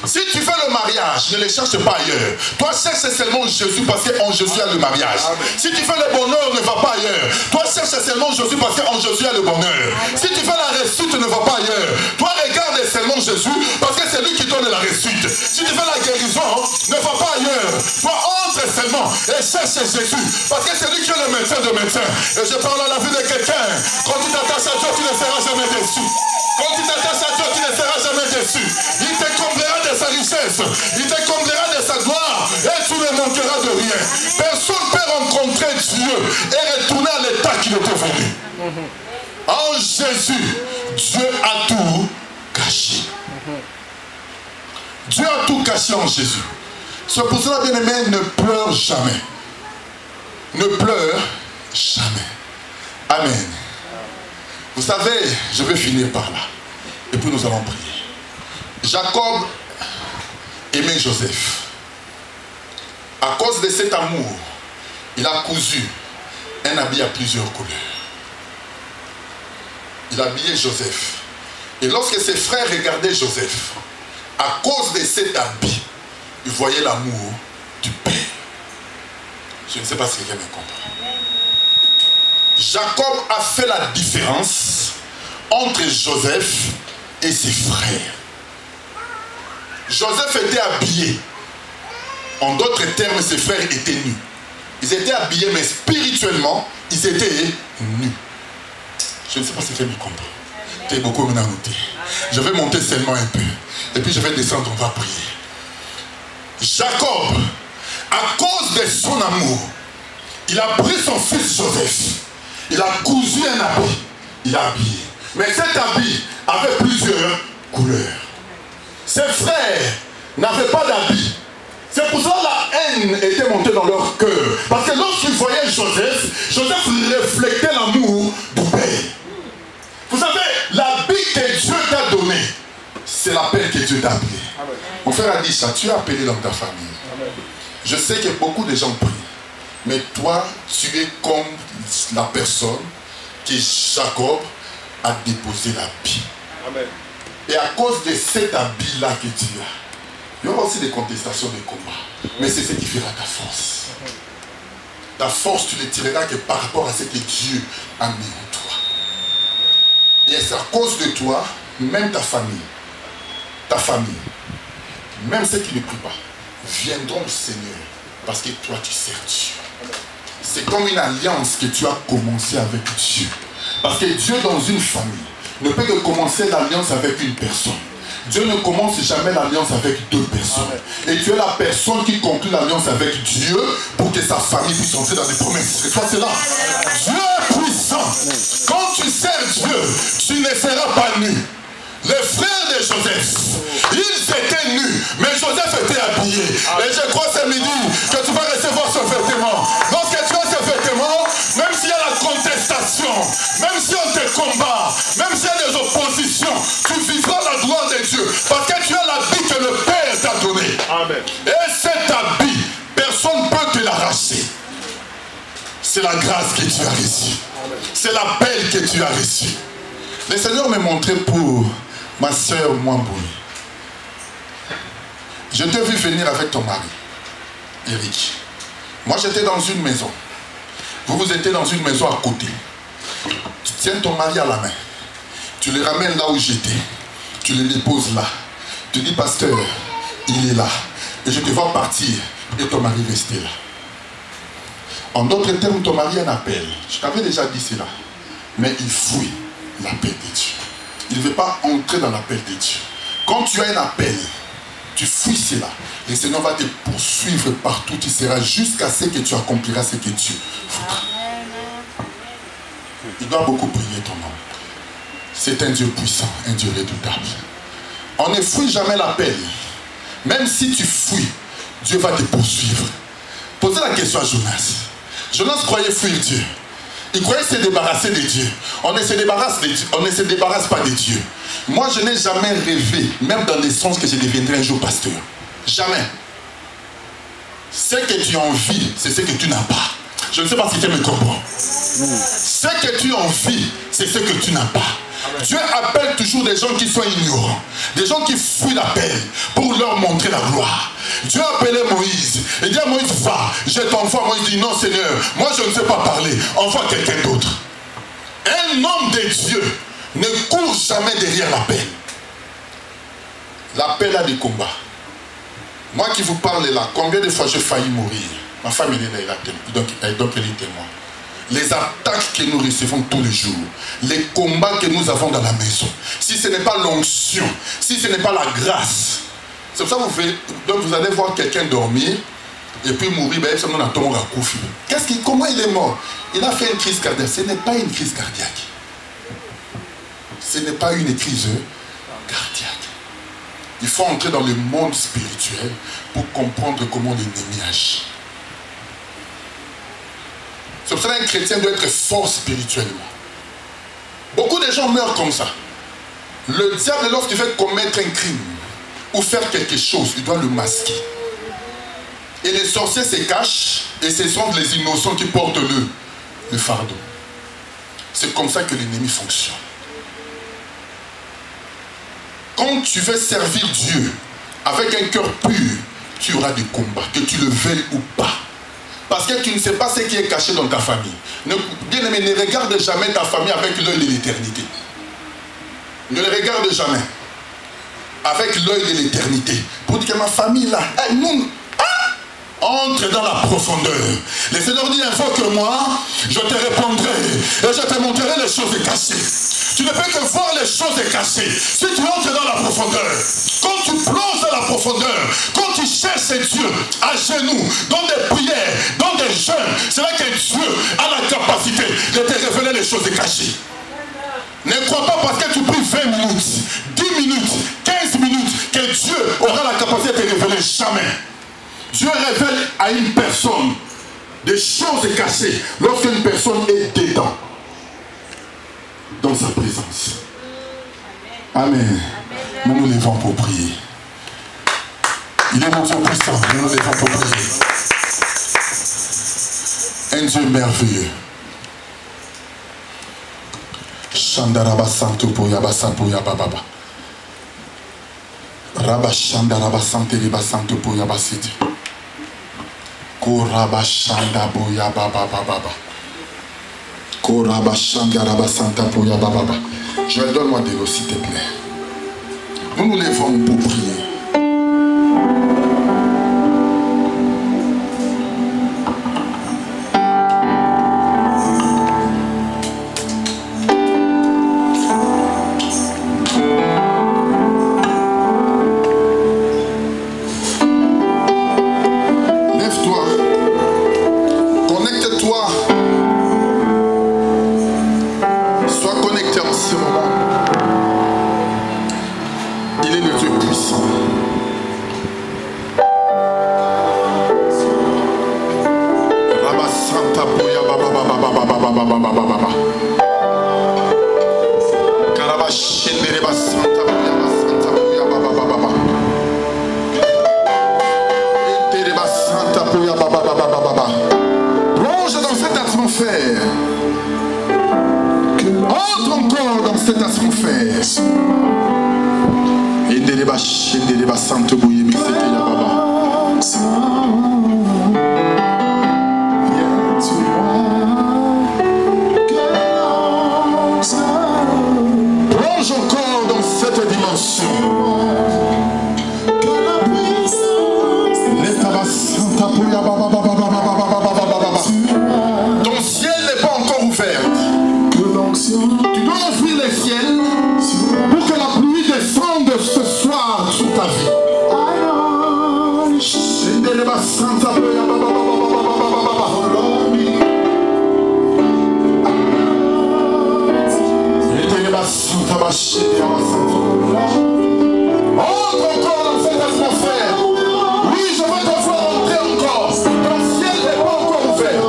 Si tu fais le mariage, ne le cherche pas ailleurs. Toi, cherche seulement Jésus parce qu'en Jésus il y a le mariage. Amen. Si tu fais le bonheur, ne va pas ailleurs. Toi, cherche seulement Jésus parce qu'en Jésus il y a le bonheur. Amen. Si tu fais la réussite, ne va pas ailleurs. Toi, regarde seulement Jésus parce que c'est lui qui donne la réussite. Si tu fais la guérison, ne va pas ailleurs. Toi, entre seulement et cherche Jésus parce que c'est lui qui est le médecin de médecins. Et je parle à la vie de quelqu'un. Quand tu t'attaches à Dieu, tu ne seras jamais déçu. Quand tu t'attaches à Dieu, tu ne seras jamais déçu. Il te comblera de sa richesse. Il te comblera de sa gloire. Et tu ne manqueras de rien. Personne ne peut rencontrer Dieu et retourner à l'état qu'il était venu. En Jésus, Dieu a tout caché. Dieu a tout caché en Jésus. C'est pour cela, bien-aimé, ne pleure jamais. Ne pleure jamais. Amen. Vous savez, je vais finir par là. Et puis nous allons prier. Jacob aimait Joseph. À cause de cet amour, il a cousu un habit à plusieurs couleurs. Il a habillé Joseph. Et lorsque ses frères regardaient Joseph, à cause de cet habit, ils voyaient l'amour du Père. Je ne sais pas si quelqu'un me comprend. Jacob a fait la différence entre Joseph et ses frères. Joseph était habillé. En d'autres termes, ses frères étaient nus. Ils étaient habillés, mais spirituellement, ils étaient nus. Je ne sais pas si quelqu'un me comprend. Tu es beaucoup maintenant noté. Je vais monter seulement un peu. Et puis je vais descendre, on va prier. Jacob, à cause de son amour, il a pris son fils Joseph. Il a cousu un habit. Il a habillé. Mais cet habit avait plusieurs couleurs. Ses frères n'avaient pas d'habit. C'est pour ça que la haine était montée dans leur cœur. Parce que lorsqu'ils voyaient Joseph, Joseph reflétait l'amour du Père. Vous savez, l'habit que Dieu t'a donné, c'est l'appel que Dieu t'a appelé. Amen. Mon frère a dit ça, tu es appelé dans ta famille. Amen. Je sais que beaucoup de gens prient. Mais toi, tu es comme la personne que Jacob a déposé l'habit. Amen. Et à cause de cet habit-là que tu as, il y aura aussi des contestations, des combats. Mais c'est ce qui fera ta force. Ta force, tu ne tireras que par rapport à ce que Dieu a mis en toi. Et c'est à cause de toi, même ta famille, même ceux qui ne prient pas, viendront au Seigneur parce que toi, tu sers Dieu. C'est comme une alliance que tu as commencé avec Dieu. Parce que Dieu, dans une famille, ne peut que commencer l'alliance avec une personne. Dieu ne commence jamais l'alliance avec deux personnes. Et tu es la personne qui conclut l'alliance avec Dieu pour que sa famille puisse entrer dans les promesses. Et toi, c'est là. Dieu est puissant. Quand tu sers Dieu, tu ne seras pas nu. Les frères de Joseph, ils étaient nus, mais Joseph était habillé. Et je crois ce midi que tu vas recevoir ce vêtement. Lorsque tu as ce vêtement, même s'il y a la contestation, même si on te combat, même s'il y a des oppositions, tu vivras la gloire de Dieu. Parce que tu as l'habit que le Père t'a donné. Amen. Et cet habit, personne ne peut te l'arracher. c'est la grâce que tu as reçue. C'est l'appel que tu as reçu. Le Seigneur m'a montré pour ma soeur Mwamboui. Je t'ai vu venir avec ton mari, Eric. Moi, j'étais dans une maison. Vous étiez dans une maison à côté. Tu tiens ton mari à la main. Tu le ramènes là où j'étais. Tu le déposes là. Tu dis, pasteur, il est là. Et je te vois partir. Et ton mari restait là. En d'autres termes, ton mari a un appel. Je t'avais déjà dit cela. Mais il fuit l'appel de Dieu. Il ne veut pas entrer dans l'appel de Dieu. Quand tu as un appel, tu fuis cela. Le Seigneur va te poursuivre partout. Tu seras jusqu'à ce que tu accompliras ce que Dieu voudra. Il doit beaucoup prier ton nom. C'est un Dieu puissant, un Dieu redoutable. On ne fuit jamais l'appel. Même si tu fuis, Dieu va te poursuivre. Posez la question à Jonas. Jonas croyait fuir Dieu. Il croyait se débarrasser de Dieu. On ne se débarrasse pas de Dieu. Moi, je n'ai jamais rêvé, même dans des songes, que je deviendrai un jour pasteur. Jamais. Ce que tu as envie, c'est ce que tu n'as pas. Je ne sais pas si tu me comprends. Ce que tu as envie, c'est ce que tu n'as pas. Dieu appelle toujours des gens qui sont ignorants, des gens qui fuient l'appel pour leur montrer la gloire. Dieu a appelé Moïse. Il dit à Moïse, va, je t'envoie. Moïse dit, non Seigneur, moi je ne sais pas parler, envoie quelqu'un d'autre. Un homme de Dieu ne court jamais derrière l'appel. L'appel a des combats. Moi qui vous parle là, combien de fois j'ai failli mourir? Ma femme est là, donc elle est témoin. Les attaques que nous recevons tous les jours, les combats que nous avons dans la maison, si ce n'est pas l'onction, si ce n'est pas la grâce, c'est pour ça que vous allez voir quelqu'un dormir et puis mourir, comment il est mort? Il a fait une crise cardiaque. Ce n'est pas une crise cardiaque. Ce n'est pas une crise cardiaque. Il faut entrer dans le monde spirituel pour comprendre comment l'ennemi agit. C'est pour ça qu'un chrétien doit être fort spirituellement. Beaucoup de gens meurent comme ça. Le diable, lorsqu'il veut commettre un crime ou faire quelque chose, il doit le masquer. Et les sorciers se cachent et ce sont les innocents qui portent le fardeau. C'est comme ça que l'ennemi fonctionne. Quand tu veux servir Dieu avec un cœur pur, tu auras des combats, que tu le veuilles ou pas. Parce que tu ne sais pas ce qui est caché dans ta famille. Bien-aimé, ne regarde jamais ta famille avec l'œil de l'éternité. Ne le regarde jamais avec l'œil de l'éternité. Pour dire que ma famille là, entre dans la profondeur. Le Seigneur dit, invoque-moi, je te répondrai et je te montrerai les choses cachées. Tu ne peux que voir les choses cachées si tu entres dans la profondeur. Quand tu plonges dans la profondeur, quand tu cherches Dieu à genoux, dans des prières, dans des jeûnes, c'est là que Dieu a la capacité de te révéler les choses cachées. Ne crois pas parce que tu pries 20 minutes, 10 minutes, 15 minutes que Dieu aura la capacité de te révéler. Jamais. Dieu révèle à une personne des choses cachées lorsqu'une personne est dedans, dans sa présence. Amen. Nous nous levons pour prier. Il est mon Dieu puissant. Nous nous levons pour prier. Un Dieu merveilleux. Shandaraba Santo Poyaba Sampoya Baba. Rabba Shandaraba Sante Riba Santo Poyaba City. Koraba Shanda Boya Baba Baba. Koraba Shandaraba Santa Poya Baba. Je donne-moi de l'eau s'il te plaît. Nous nous levons pour prier. Plonge dans cette atmosphère. Entre encore dans cette atmosphère. Plonge encore dans cette dimension. Ton ciel n'est pas encore ouvert. Tu dois ouvrir les ciels pour que la pluie descende ce soir sur ta vie. Entre encore dans cette atmosphère. Oui, je veux te voir entrer encore. Ton ciel n'est pas encore ouvert.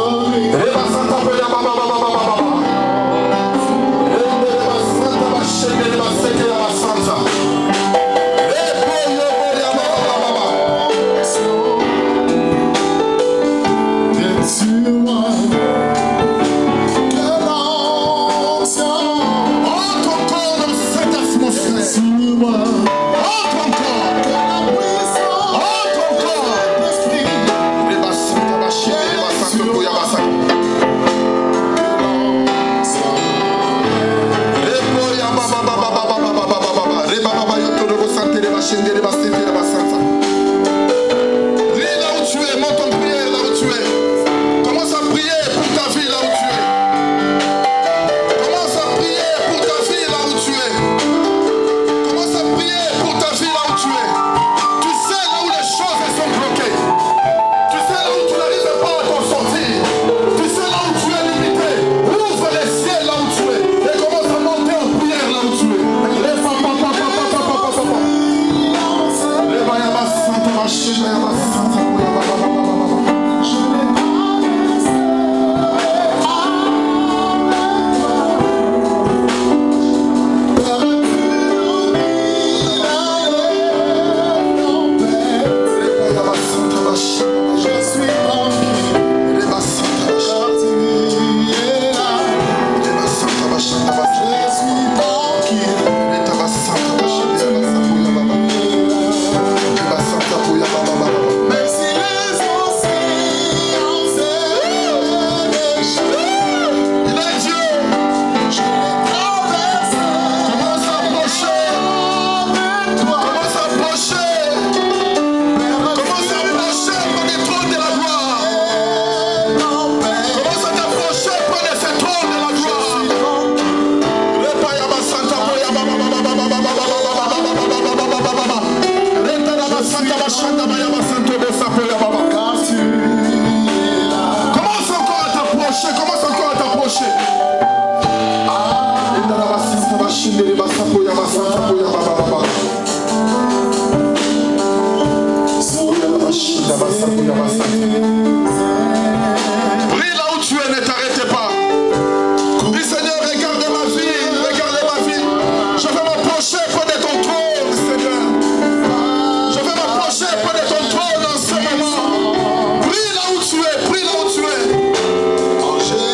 Prie là où tu es, ne t'arrêtez pas. Dis Seigneur, regarde ma vie, regarde ma vie. Je vais m'approcher près de ton trône, Seigneur. Je vais m'approcher près de ton trône en ce moment. Prie là où tu es, prie là où tu es. En Jésus.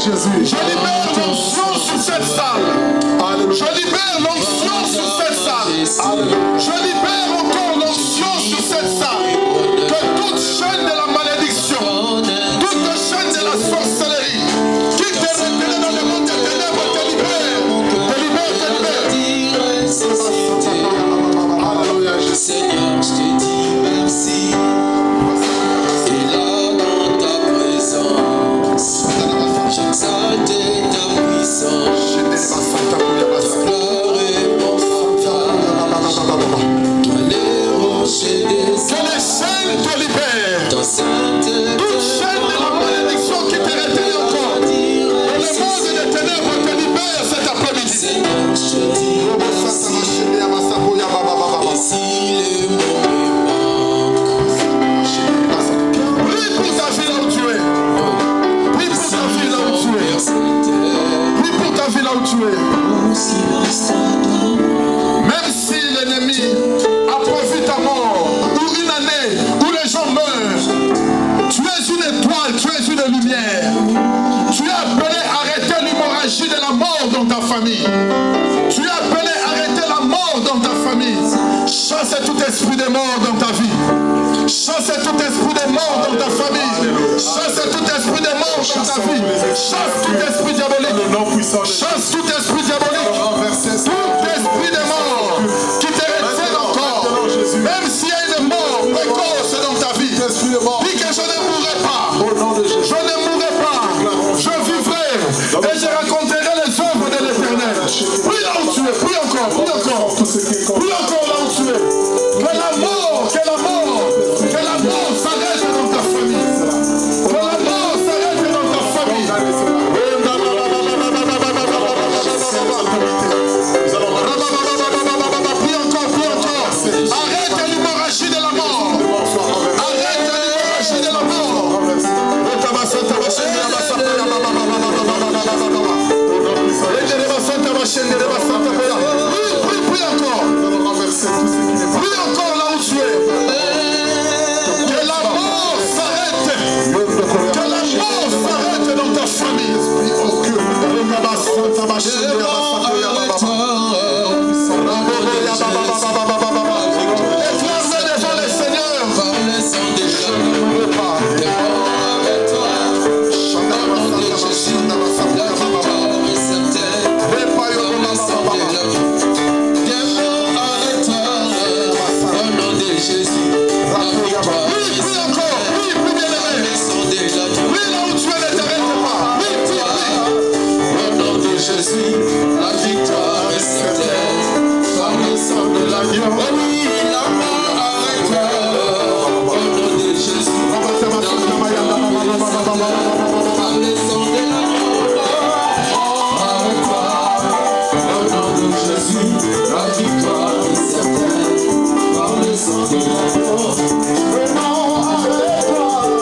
Jésus. Je libère l'onction sur cette salle. Je libère l'onction sur cette salle. Je libère encore l'onction sur cette salle. Que toute chaîne de la malédiction, toute chaîne de la sorcellerie qui te retenait dans le monde des ténèbres te libère. Te libère, te libère. Alléluia, Seigneur, je te dis merci. Et là, dans ta présence, j'exalte ta puissance. Pleurer mon fantasme. Toi, les rochers des que les chaînes te libèrent. ta sainteté. Toute chaîne de la malédiction qui te retenait encore. Dans le monde des ténèbres te libère cet après-midi. Seigneur, je te dis merci. Et si les mots me manquent, Prie pour ta vie là où tu es. Prie pour ta vie là où tu es. Prie pour ta vie là où tu es. Même si l'ennemi a prévu ta mort, ou une année où les gens meurent, tu es une étoile, tu es une lumière. Tu es appelé à arrêter l'hémorragie de la mort dans ta famille. Tu es appelé à arrêter la mort dans ta famille. Chasse tout esprit de mort dans ta vie. Chasse tout esprit de mort dans ta famille. Chasse tout esprit de mort dans ta vie. Chasse tout esprit diabolique. Chasse tout esprit diabolique. Tout esprit de mort qui te retient encore. Même s'il y a une mort précoce dans ta vie. Dis que je ne mourrai pas. Je ne mourrai pas. Je vivrai. Et je raconterai les œuvres de l'Éternel. Prie là où tu es. Prie encore. Prie encore. Prie encore là où tu es. Que la mort s'arrête dans ta famille. Que la mort s'arrête dans ta famille. Prie encore. Arrête l'hémorragie de la mort. Arrête l'hémorragie de la mort. Prie encore. Prie encore là où tu es. Que la mort s'arrête. Que la mort s'arrête dans ta famille. Éclairez devant le Seigneur. par le sang de Jésus, la victoire est certaine. Par le sang de la vie, des morts à l'étoile, au nom de Jésus, la victoire est certaine. Par le sang de la vie, Prie là où tu es, ne t'arrête pas. au nom de Jésus, la victoire est certaine. Par le sang de la vie, oh oui, la mort à l'étoile,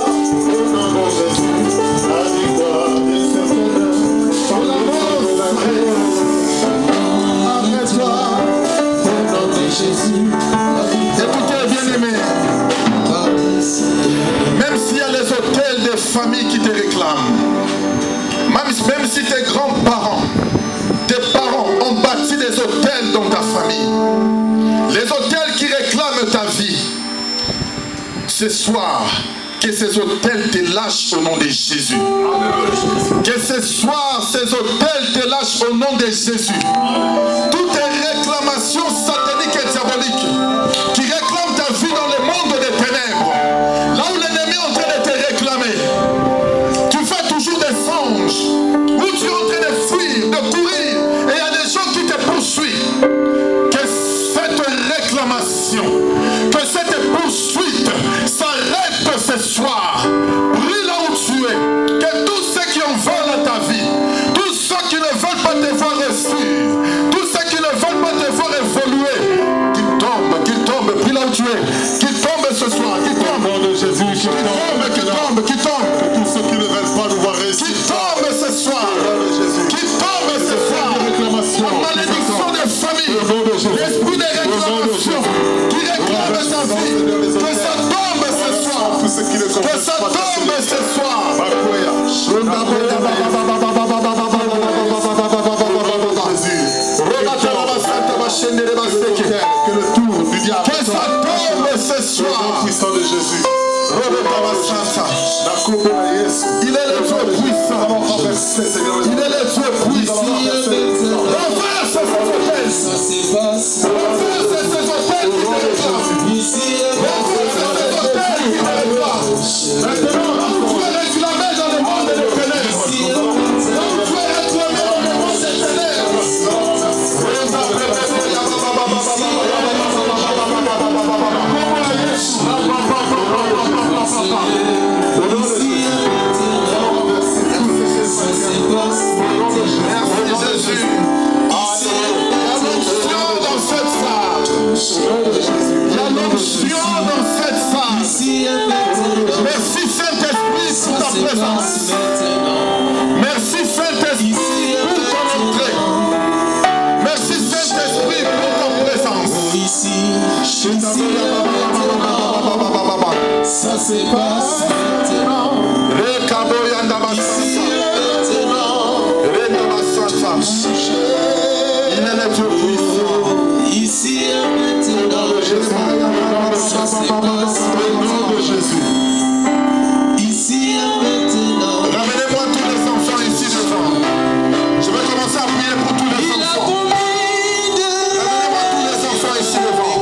au nom de Jésus, la victoire est certaine. Par le sang de la vie, au nom de Jésus, la victoire est certaine. Par le sang de la Écoutez, bien-aimés, même s'il y a les hôtels de famille qui te réclament, même si tes grands-parents, tes parents ont bâti des hôtels dans ta famille, les hôtels qui réclament ta vie, ce soir, que ces hôtels te lâchent au nom de Jésus. Que ce soir, ces hôtels te lâchent au nom de Jésus. Toutes les réclamations sataniques et diaboliques qui réclament ta vie dans le monde des ténèbres, là où l'ennemi est en train de te réclamer, tu fais toujours des songes, où tu es en train de fuir, de courir, et il y a des gens qui te poursuivent. Que cette réclamation, que cette poursuite s'arrête ce soir. Prie là où tu es. Que tous ceux qui en veulent à ta vie, tous ceux qui ne veulent pas te voir réussir, tous Ça se passe maintenant. Ici et maintenant. Il est le Dieu puissant. Ici et maintenant. Ça se passe maintenant. Ici et maintenant. Ramenez-moi tous les enfants ici devant. Je vais commencer à prier pour tous les enfants. Ramenez-moi tous les enfants ici devant.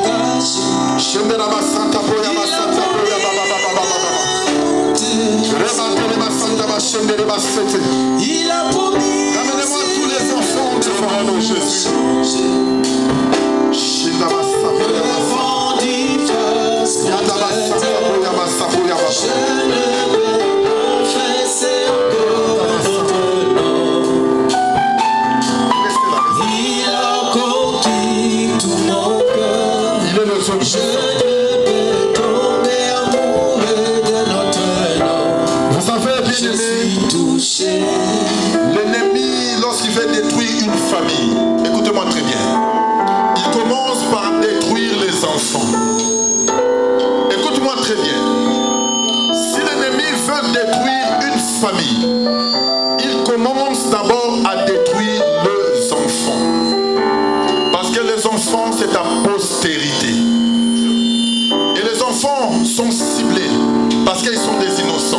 Il a promis. Ramenez-moi tous les enfants devant nous, Jésus. L'ennemi, lorsqu'il veut détruire une famille, écoutez-moi très bien, il commence par détruire les enfants. Écoute-moi très bien. Si l'ennemi veut détruire une famille, il commence d'abord à détruire les enfants. Parce que les enfants, c'est ta postérité. Et les enfants sont ciblés parce qu'ils sont des innocents.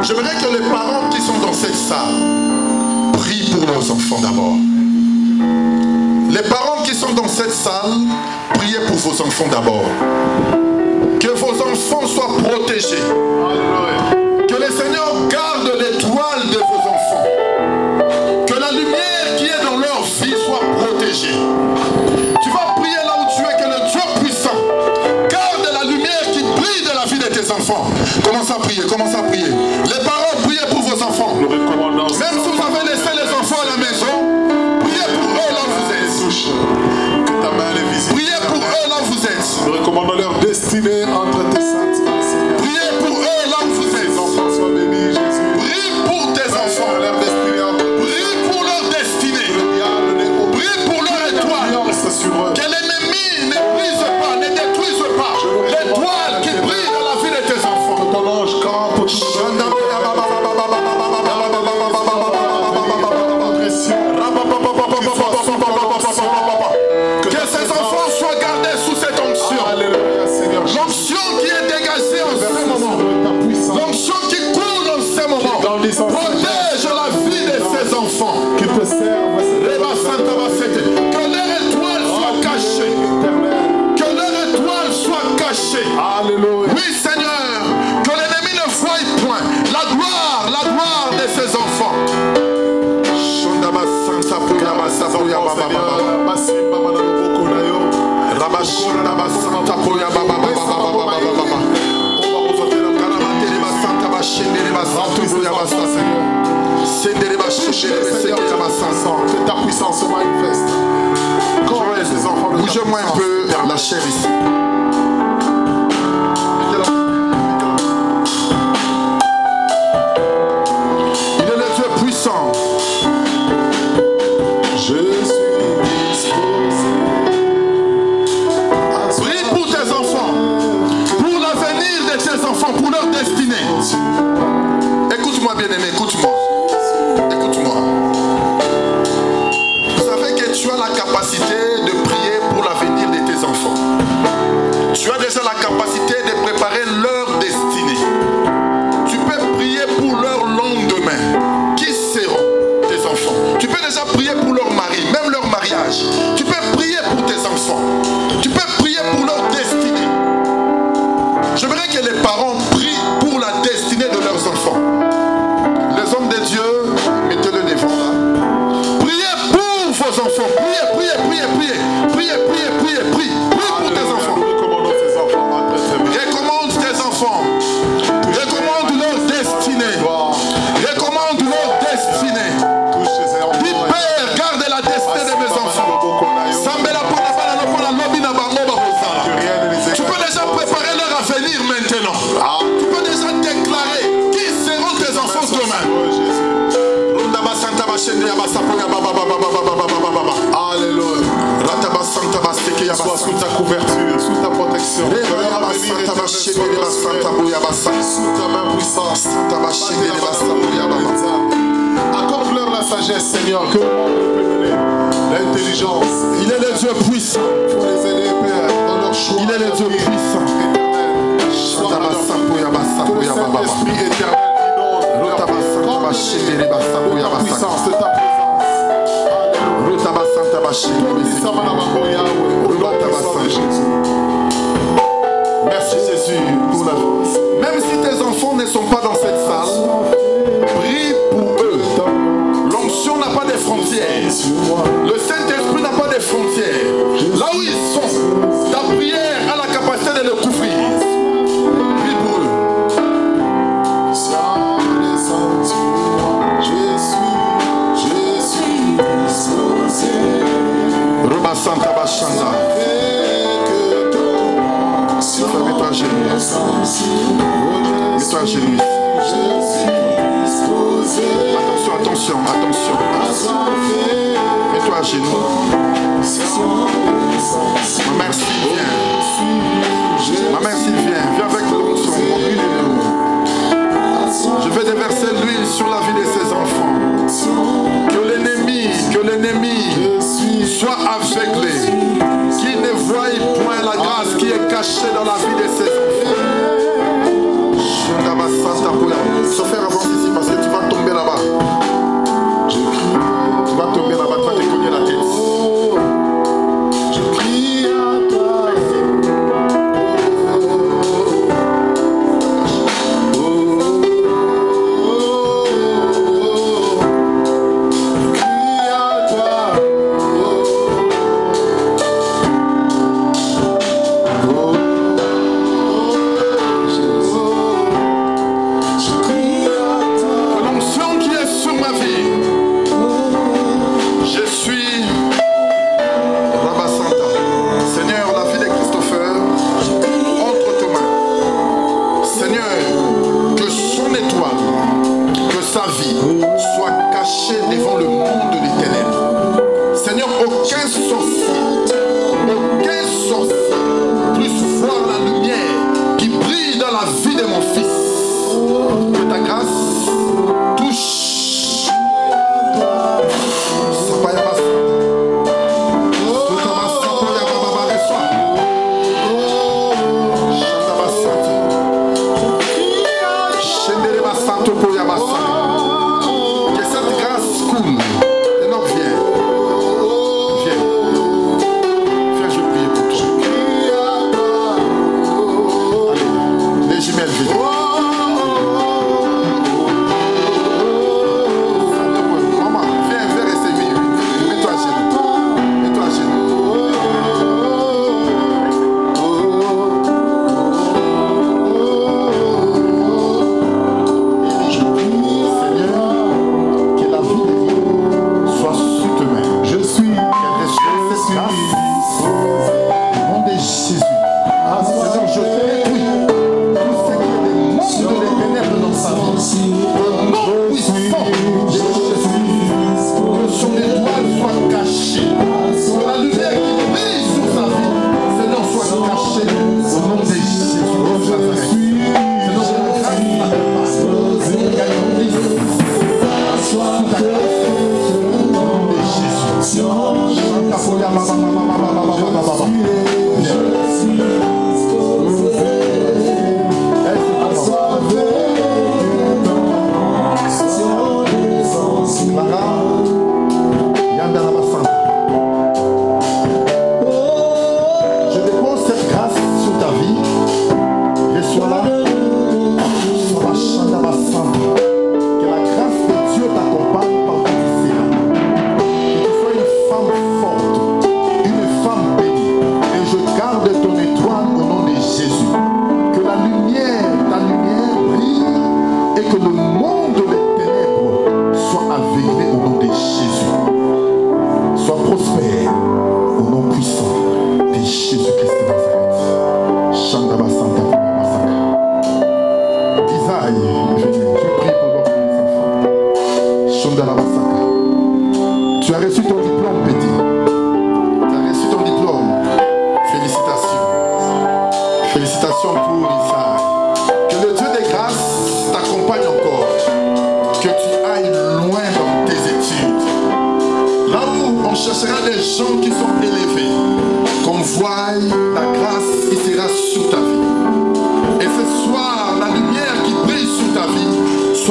J'aimerais que les parents qui sont dans cette salle prient pour leurs enfants d'abord. Les parents qui sont dans cette salle, priez pour vos enfants d'abord. Que vos enfants soient protégés. Que le Seigneur garde l'étoile de vos enfants. Que la lumière qui est dans leur vie soit protégée. Tu vas prier là où tu es, que le Dieu puissant garde la lumière qui brille de la vie de tes enfants. Commence à prier, commence à prier. Les parents, priez pour vos enfants. Même si vous avez laissé les enfants à la maison, priez pour eux là où vous êtes. Que ta main les visite. Priez pour eux là où vous êtes. Nous recommandons leur destinée entre tes saintes mains, Seigneur. Priez pour eux là où vous êtes. Les enfants soient bénis, Jésus. Prie pour tes enfants. Leur destinée entre tes Prie pour leur destinée. mains. Prie pour leur étoile. Sur eux. Que l'ennemi ne brise pas, ne détruise pas l'étoile qui brille dans la vie de tes enfants. Que ton ange campe autour de que ces enfants soient gardés sous cette onction. Alléluia, Seigneur. L'onction qui est dégagée en ce moment. Ta puissance L'onction qui coule en ce moment. grandisse en Protège la vie de ces enfants. qui te servent, Que leur étoile soit cachée. Que leur étoile soit cachée. Alléluia. Oui, Seigneur. Que l'ennemi ne voie point la gloire de ses enfants. Que ta puissance se manifeste. Bougez-moi un peu la chair ici. Il est le Dieu puissant. Je suis disposé. Prie pour tes enfants, pour l'avenir de tes enfants, pour leur destinée. Écoute-moi, bien-aimé, écoute-moi. Écoute-moi. Vous savez que tu as la capacité de prier pour l'avenir de tes enfants. Tu as déjà la capacité de préparer leur destinée. Tu peux prier pour leur lendemain. Qui seront tes enfants? Tu peux déjà prier pour leur mari, même leur mariage. Tu peux prier pour tes enfants. Tu peux prier pour leur destinée. J'aimerais que les parents prient pour la destinée de leurs enfants. Les hommes de Dieu, mettez-le devant là. Priez pour vos enfants. Priez, priez, priez, priez. Priez, priez, priez, priez. Priez pour tes enfants. Nous recommandons ces enfants entre tes mains. Recommande tes enfants. Recommande leur destinée. Recommande leur destinée. Touche ces enfants. Dis Père, garde la destinée de mes enfants. Sambela pona bana no pona lobi na bango bakosa. Tu peux déjà préparer leur avenir maintenant. Tu peux déjà déclarer qui seront tes enfants demain. Alléluia. Sois sous ta couverture, sous ta protection. direction. Que l'heure à venir éternelle soit sous ta main puissante. Accorde-leur la sagesse, Seigneur, que le monde peut donner. L'intelligence. Il est le Dieu puissant. Il faut les aider, Père, dans leur choix. Il est le Dieu puissant. Que le Saint-Esprit éternel inonde leur corps de ta puissance, de ta présence. Merci Jésus pour la vie. Même si tes enfants ne sont pas dans cette salle, prie pour eux. L'onction n'a pas de frontières. Le Saint-Esprit n'a pas de frontières. Là où ils sont, ta prière a la capacité de le couvrir. Prie pour eux. Roba Santa Bachanda. Mets-toi à genoux. Mets-toi à genoux. Attention. Mets-toi à genoux. Ma mère Sylvien. Viens avec l'onction. Je vais déverser l'huile sur la vie de ses enfants. Que l'ennemi soit aveuglé. Qu'il ne voie point la grâce qui est cachée dans la vie de ses enfants. Chauffeur, avance ici parce que tu vas tomber là-bas. Tu vas tomber là-bas, tu vas te cogner la tête. Je crie à toi.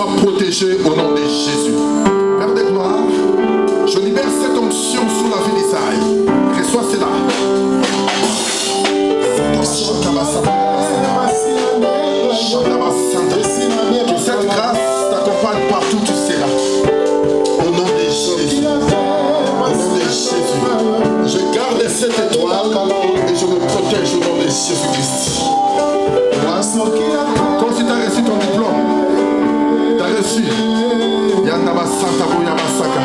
sois protégé au nom de Jésus. Père de gloire, je libère cette onction sur la vie d'Isaïe. Reçois cela. Que cette grâce t'accompagne partout où tu seras. Au nom de Jésus. Au nom de Jésus. Je garde cette étoile et je me protège au nom de Jésus-Christ. Comme si tu as reçu ton diplôme. Tu as reçu. Yandaba Santa Boyama Saka.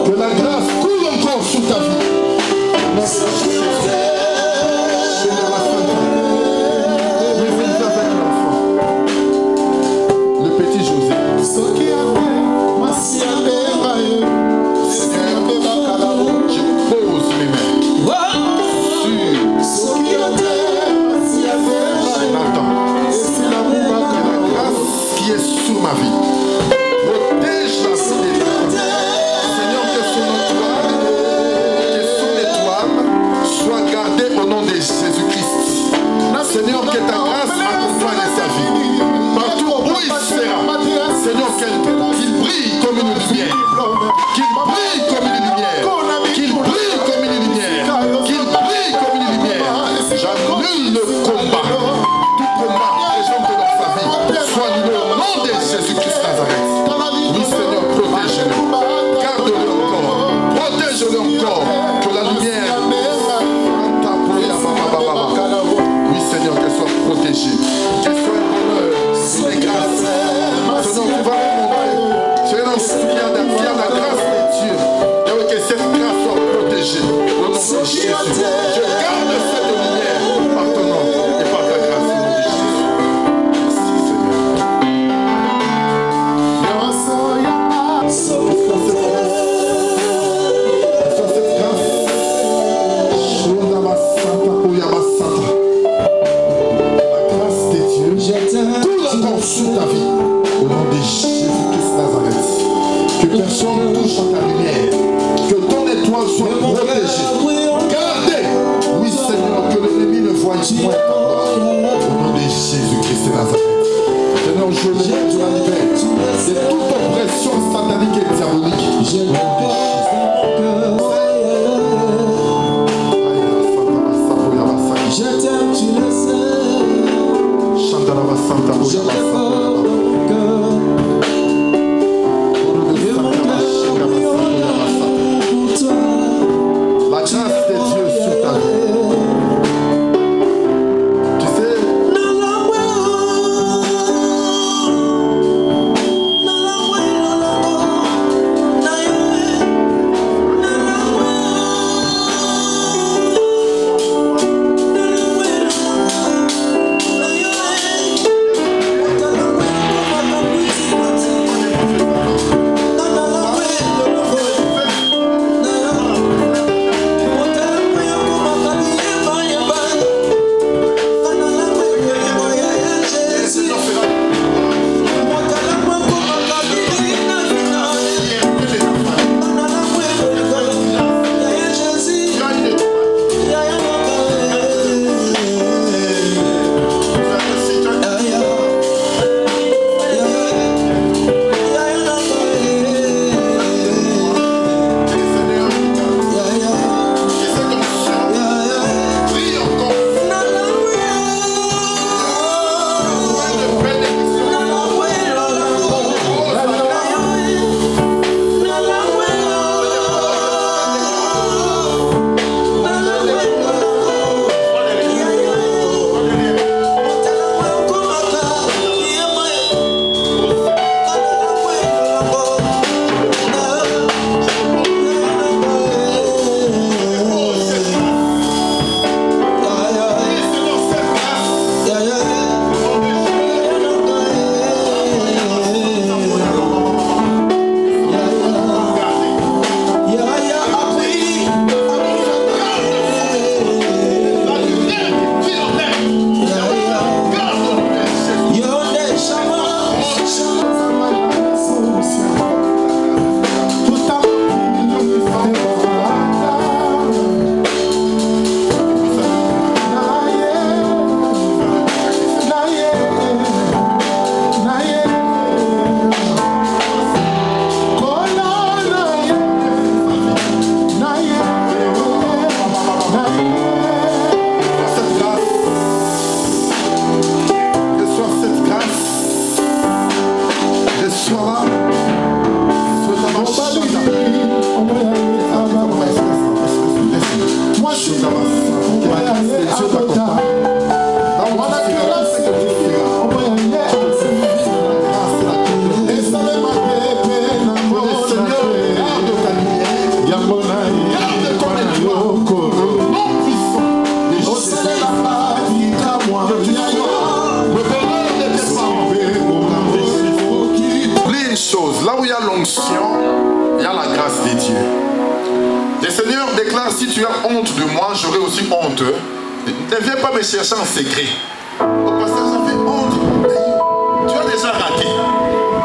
Que la grâce coule encore sous ta vie. Le petit José. Je pose mes mains sur Nathan. La grâce qui est sur ma vie. Protège la vie des Seigneur, que son étoile soit gardée au nom de Jésus-Christ. Seigneur, que ta grâce accompagne sa vie. Partout où il sera, Seigneur, qu'il brille comme une lumière. Qu'il brille comme une lumière. Qu'il brille comme une lumière. Qu'il brille comme une lumière. J'annule le combat. Tout combat présent dans sa vie soit annulé au nom de Jésus-Christ Nazareth. Oui, Seigneur, protège-le. Garde-le encore. Protège-le encore. Que la lumière. Oui, Seigneur, qu'elle soit protégée. Qu'elle soit un bonheur. Des grâces. Seigneur, tu vas montrer. Seigneur, il y a la grâce de Dieu. Et que cette grâce soit protégée. Au nom de Jésus. Je garde cette lumière par ton nom et par ta grâce. Au nom de Jésus. Merci, sur ta vie, au nom de Jésus-Christ Nazareth. Que personne ne touche à ta lumière, que ton étoile soit protégée, gardée. Oui, Seigneur, que l'ennemi ne voie point ta gloire, au nom de Jésus-Christ Nazareth. Seigneur, je la libère de toute oppression satanique et diabolique, au nom de Jésus. Je t'aime, tu le sais. Je t'aime la grâce de Dieu sur ta vie. Tu sais, Garde ton étoile. Non puissant. Le bonheur de tes parents. Oublie une chose, là où il y a l'onction, il y a la grâce des dieux. Le Seigneur déclare, si tu as honte de moi, j'aurai aussi honte. Ne viens pas me chercher en secret. Au pasteur, ça fait honte. Tu as déjà raté.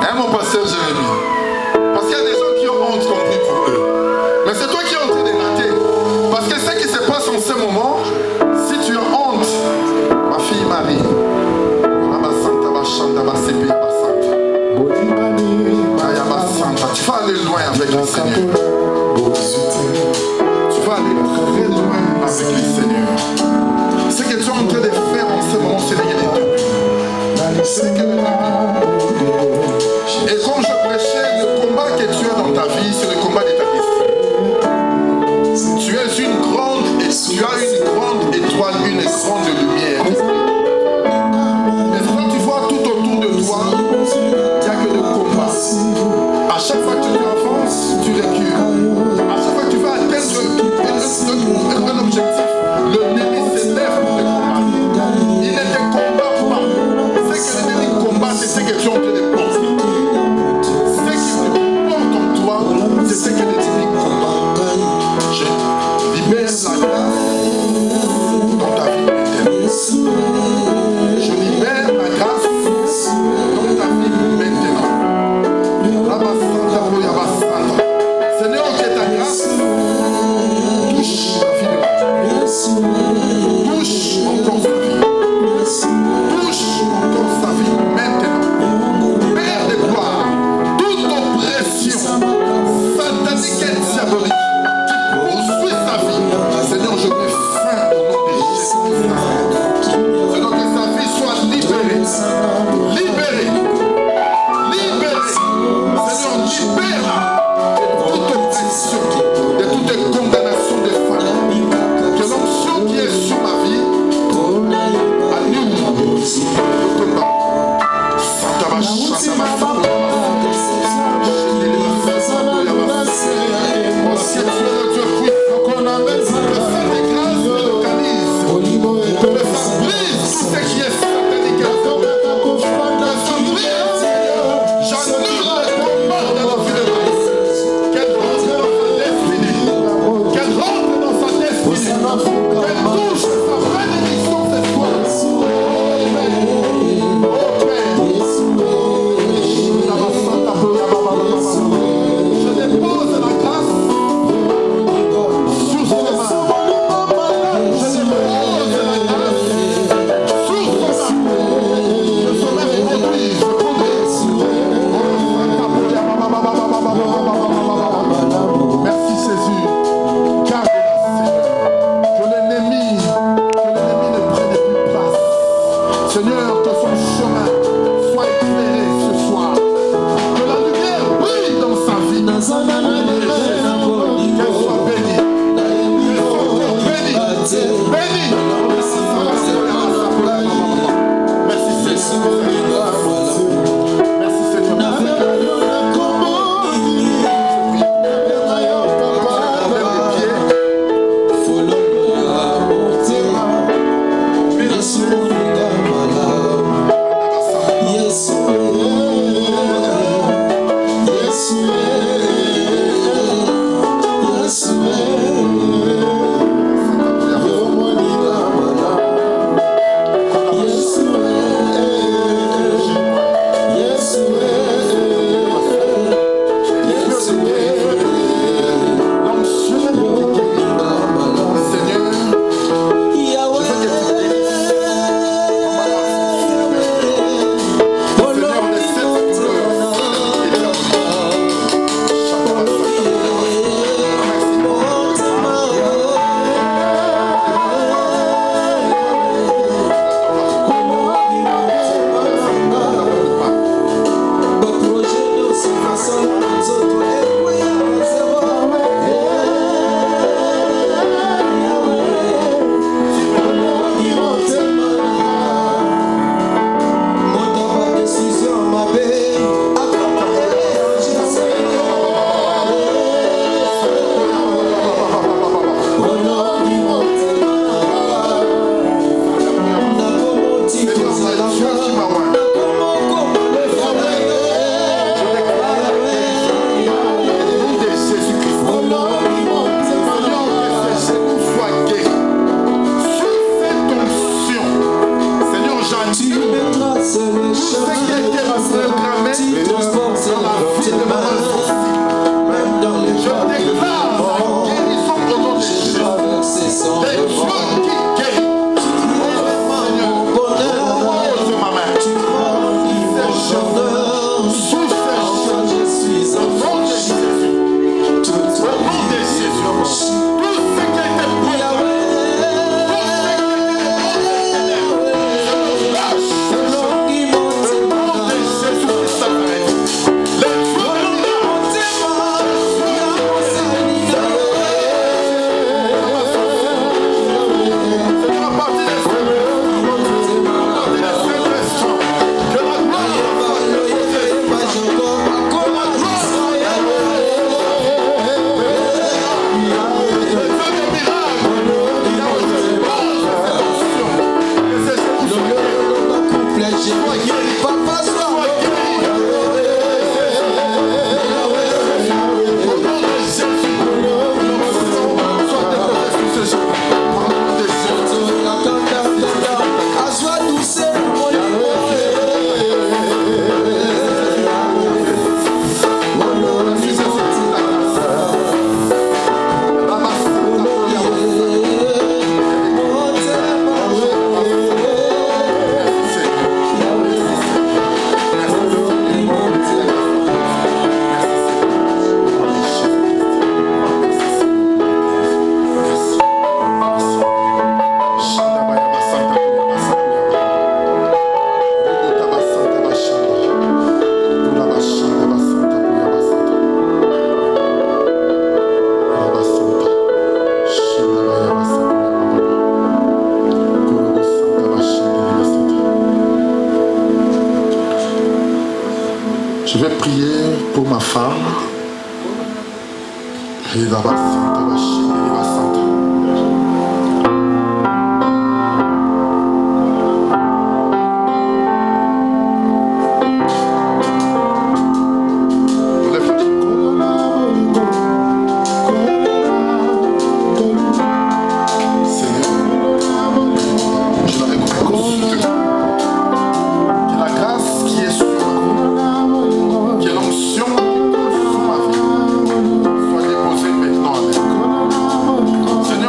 Hein, mon pasteur Jérémie? Parce qu'il y a des gens qui ont honte compris pour eux. Mais c'est toi qui es en train de rater. Parce que ce qui se passe en ce moment, si tu as honte, ma fille Marie, tu vas aller loin avec le Seigneur. Tu vas aller très loin avec le Seigneur. Ce que tu es en train de faire en ce moment, c'est le début. C'est que le début. Et comme je prêchais, le combat que tu as dans ta vie, c'est le combat de ta destinée. Tu es une grande, et tu as une grande étoile, une grande lumière. Mais quand tu vois tout autour de toi, il n'y a que le combat. À chaque fois que tu avances, tu recules. À chaque fois que tu vas atteindre un objectif, le ennemi s'élève pour te combattre. Il ne te combat pas. Ce que l'ennemi combat, c'est ce que tu es en train de porter. Ce qui te porte en toi, c'est ce que l'ennemi combat. Je libère la grâce. prière pour ma femme. Seigneur,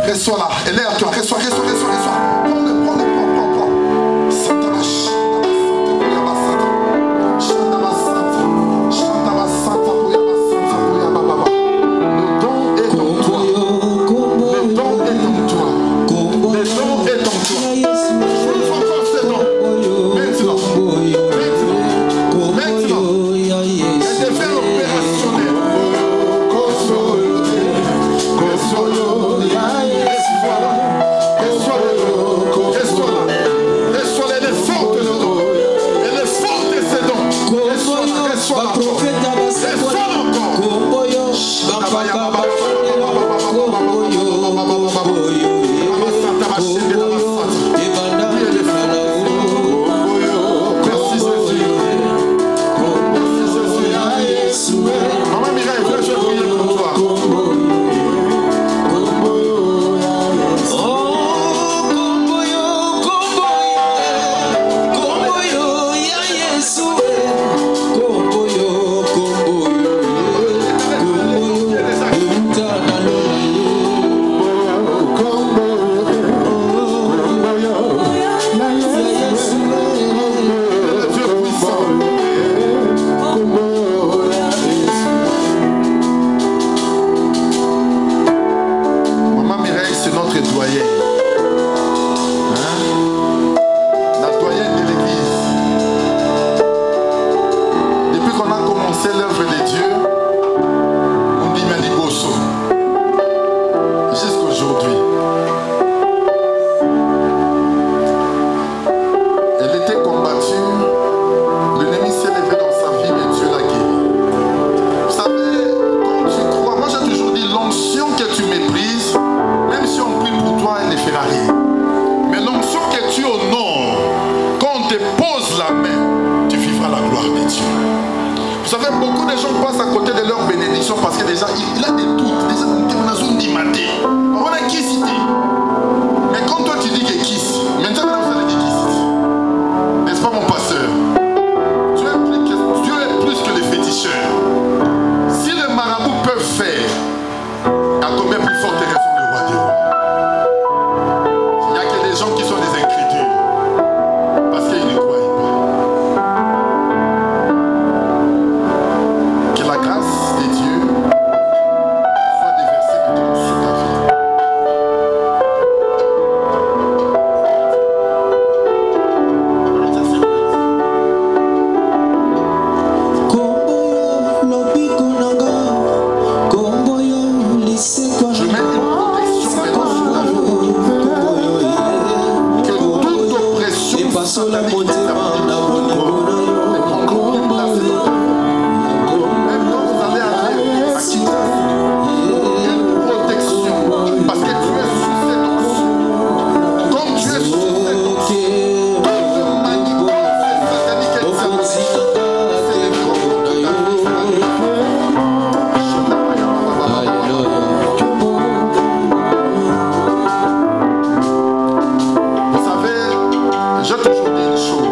Reçois là. Elle est à toi. Reçois. Prends-le. Vous savez, beaucoup de gens passent à côté de leur bénédiction parce que déjà, il a des doutes, déjà, on a zone d'imité. On a qui cité. Mais quand toi tu dis que qui, maintenant vous allez dire qui. N'est-ce pas mon pasteur? Dieu est plus que les féticheurs. Si les marabouts peuvent faire, à combien plus forte raison le roi des rois? Il n'y a que des gens qui sont des incrédules. Parce qu'ils ne croient pas. Que la grâce de Dieu soit déversée maintenant sur ta vie. Je mets une protection maintenant sur ta vie. Que toute oppression satanique qui même quand vous allez aller à Kinshasa, une protection, parce que tu es sous cette onction. Comme tu es sous cette onction, toute manipulation satanique et diabolique, c'est les propos de ta vie sera détruite. Vous savez, j'ai toujours dit une chose.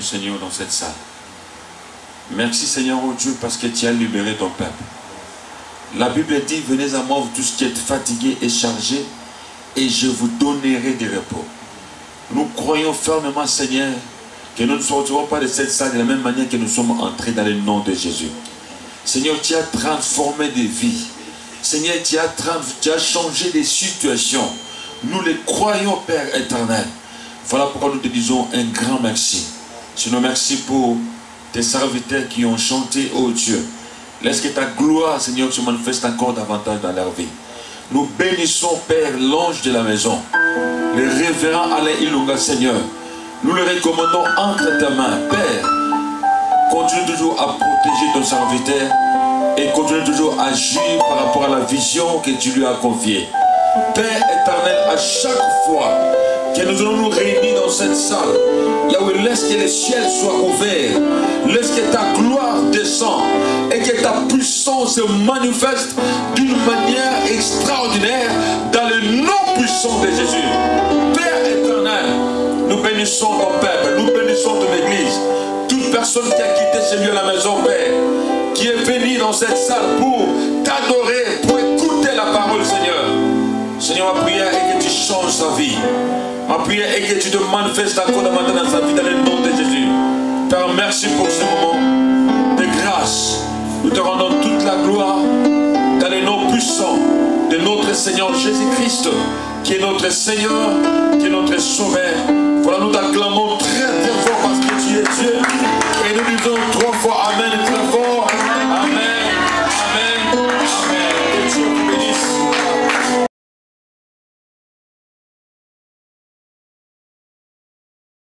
Seigneur, dans cette salle. Merci, Seigneur, oh Dieu, parce que tu as libéré ton peuple. La Bible dit, venez à moi, vous tous qui êtes fatigués et chargés, et je vous donnerai du repos. Nous croyons fermement, Seigneur, que nous ne sortirons pas de cette salle de la même manière que nous sommes entrés dans le nom de Jésus. Seigneur, tu as transformé des vies. Seigneur, tu as changé des situations. Nous les croyons, Père éternel. Voilà pourquoi nous te disons un grand merci. Seigneur, merci pour tes serviteurs qui ont chanté, oh Dieu. Laisse que ta gloire, Seigneur, se manifeste encore davantage dans leur vie. Nous bénissons, Père, l'ange de la maison, le révérend Alain Ilunga, Seigneur. Nous le recommandons entre tes mains. Père, continue toujours à protéger ton serviteur et continue toujours à agir par rapport à la vision que tu lui as confiée. Père éternel, à chaque fois que nous allons nous réunir dans cette salle, Yahweh, laisse que les ciels soient ouverts, laisse que ta gloire descende et que ta puissance se manifeste d'une manière extraordinaire dans le nom puissant de Jésus. Père éternel, nous bénissons ton peuple, nous bénissons ton église, toute personne qui a quitté ce lieu à la maison, Père, qui est venue dans cette salle pour t'adorer, pour écouter la parole, Seigneur. Seigneur, ma prière est que tu changes sa vie. Ma prière est que tu te manifestes encore davantage dans sa vie dans le nom de Jésus. Père, merci pour ce moment de grâce. Nous te rendons toute la gloire dans le nom puissant de notre Seigneur Jésus-Christ, qui est notre Seigneur, qui est notre Sauveur. Voilà, nous t'acclamons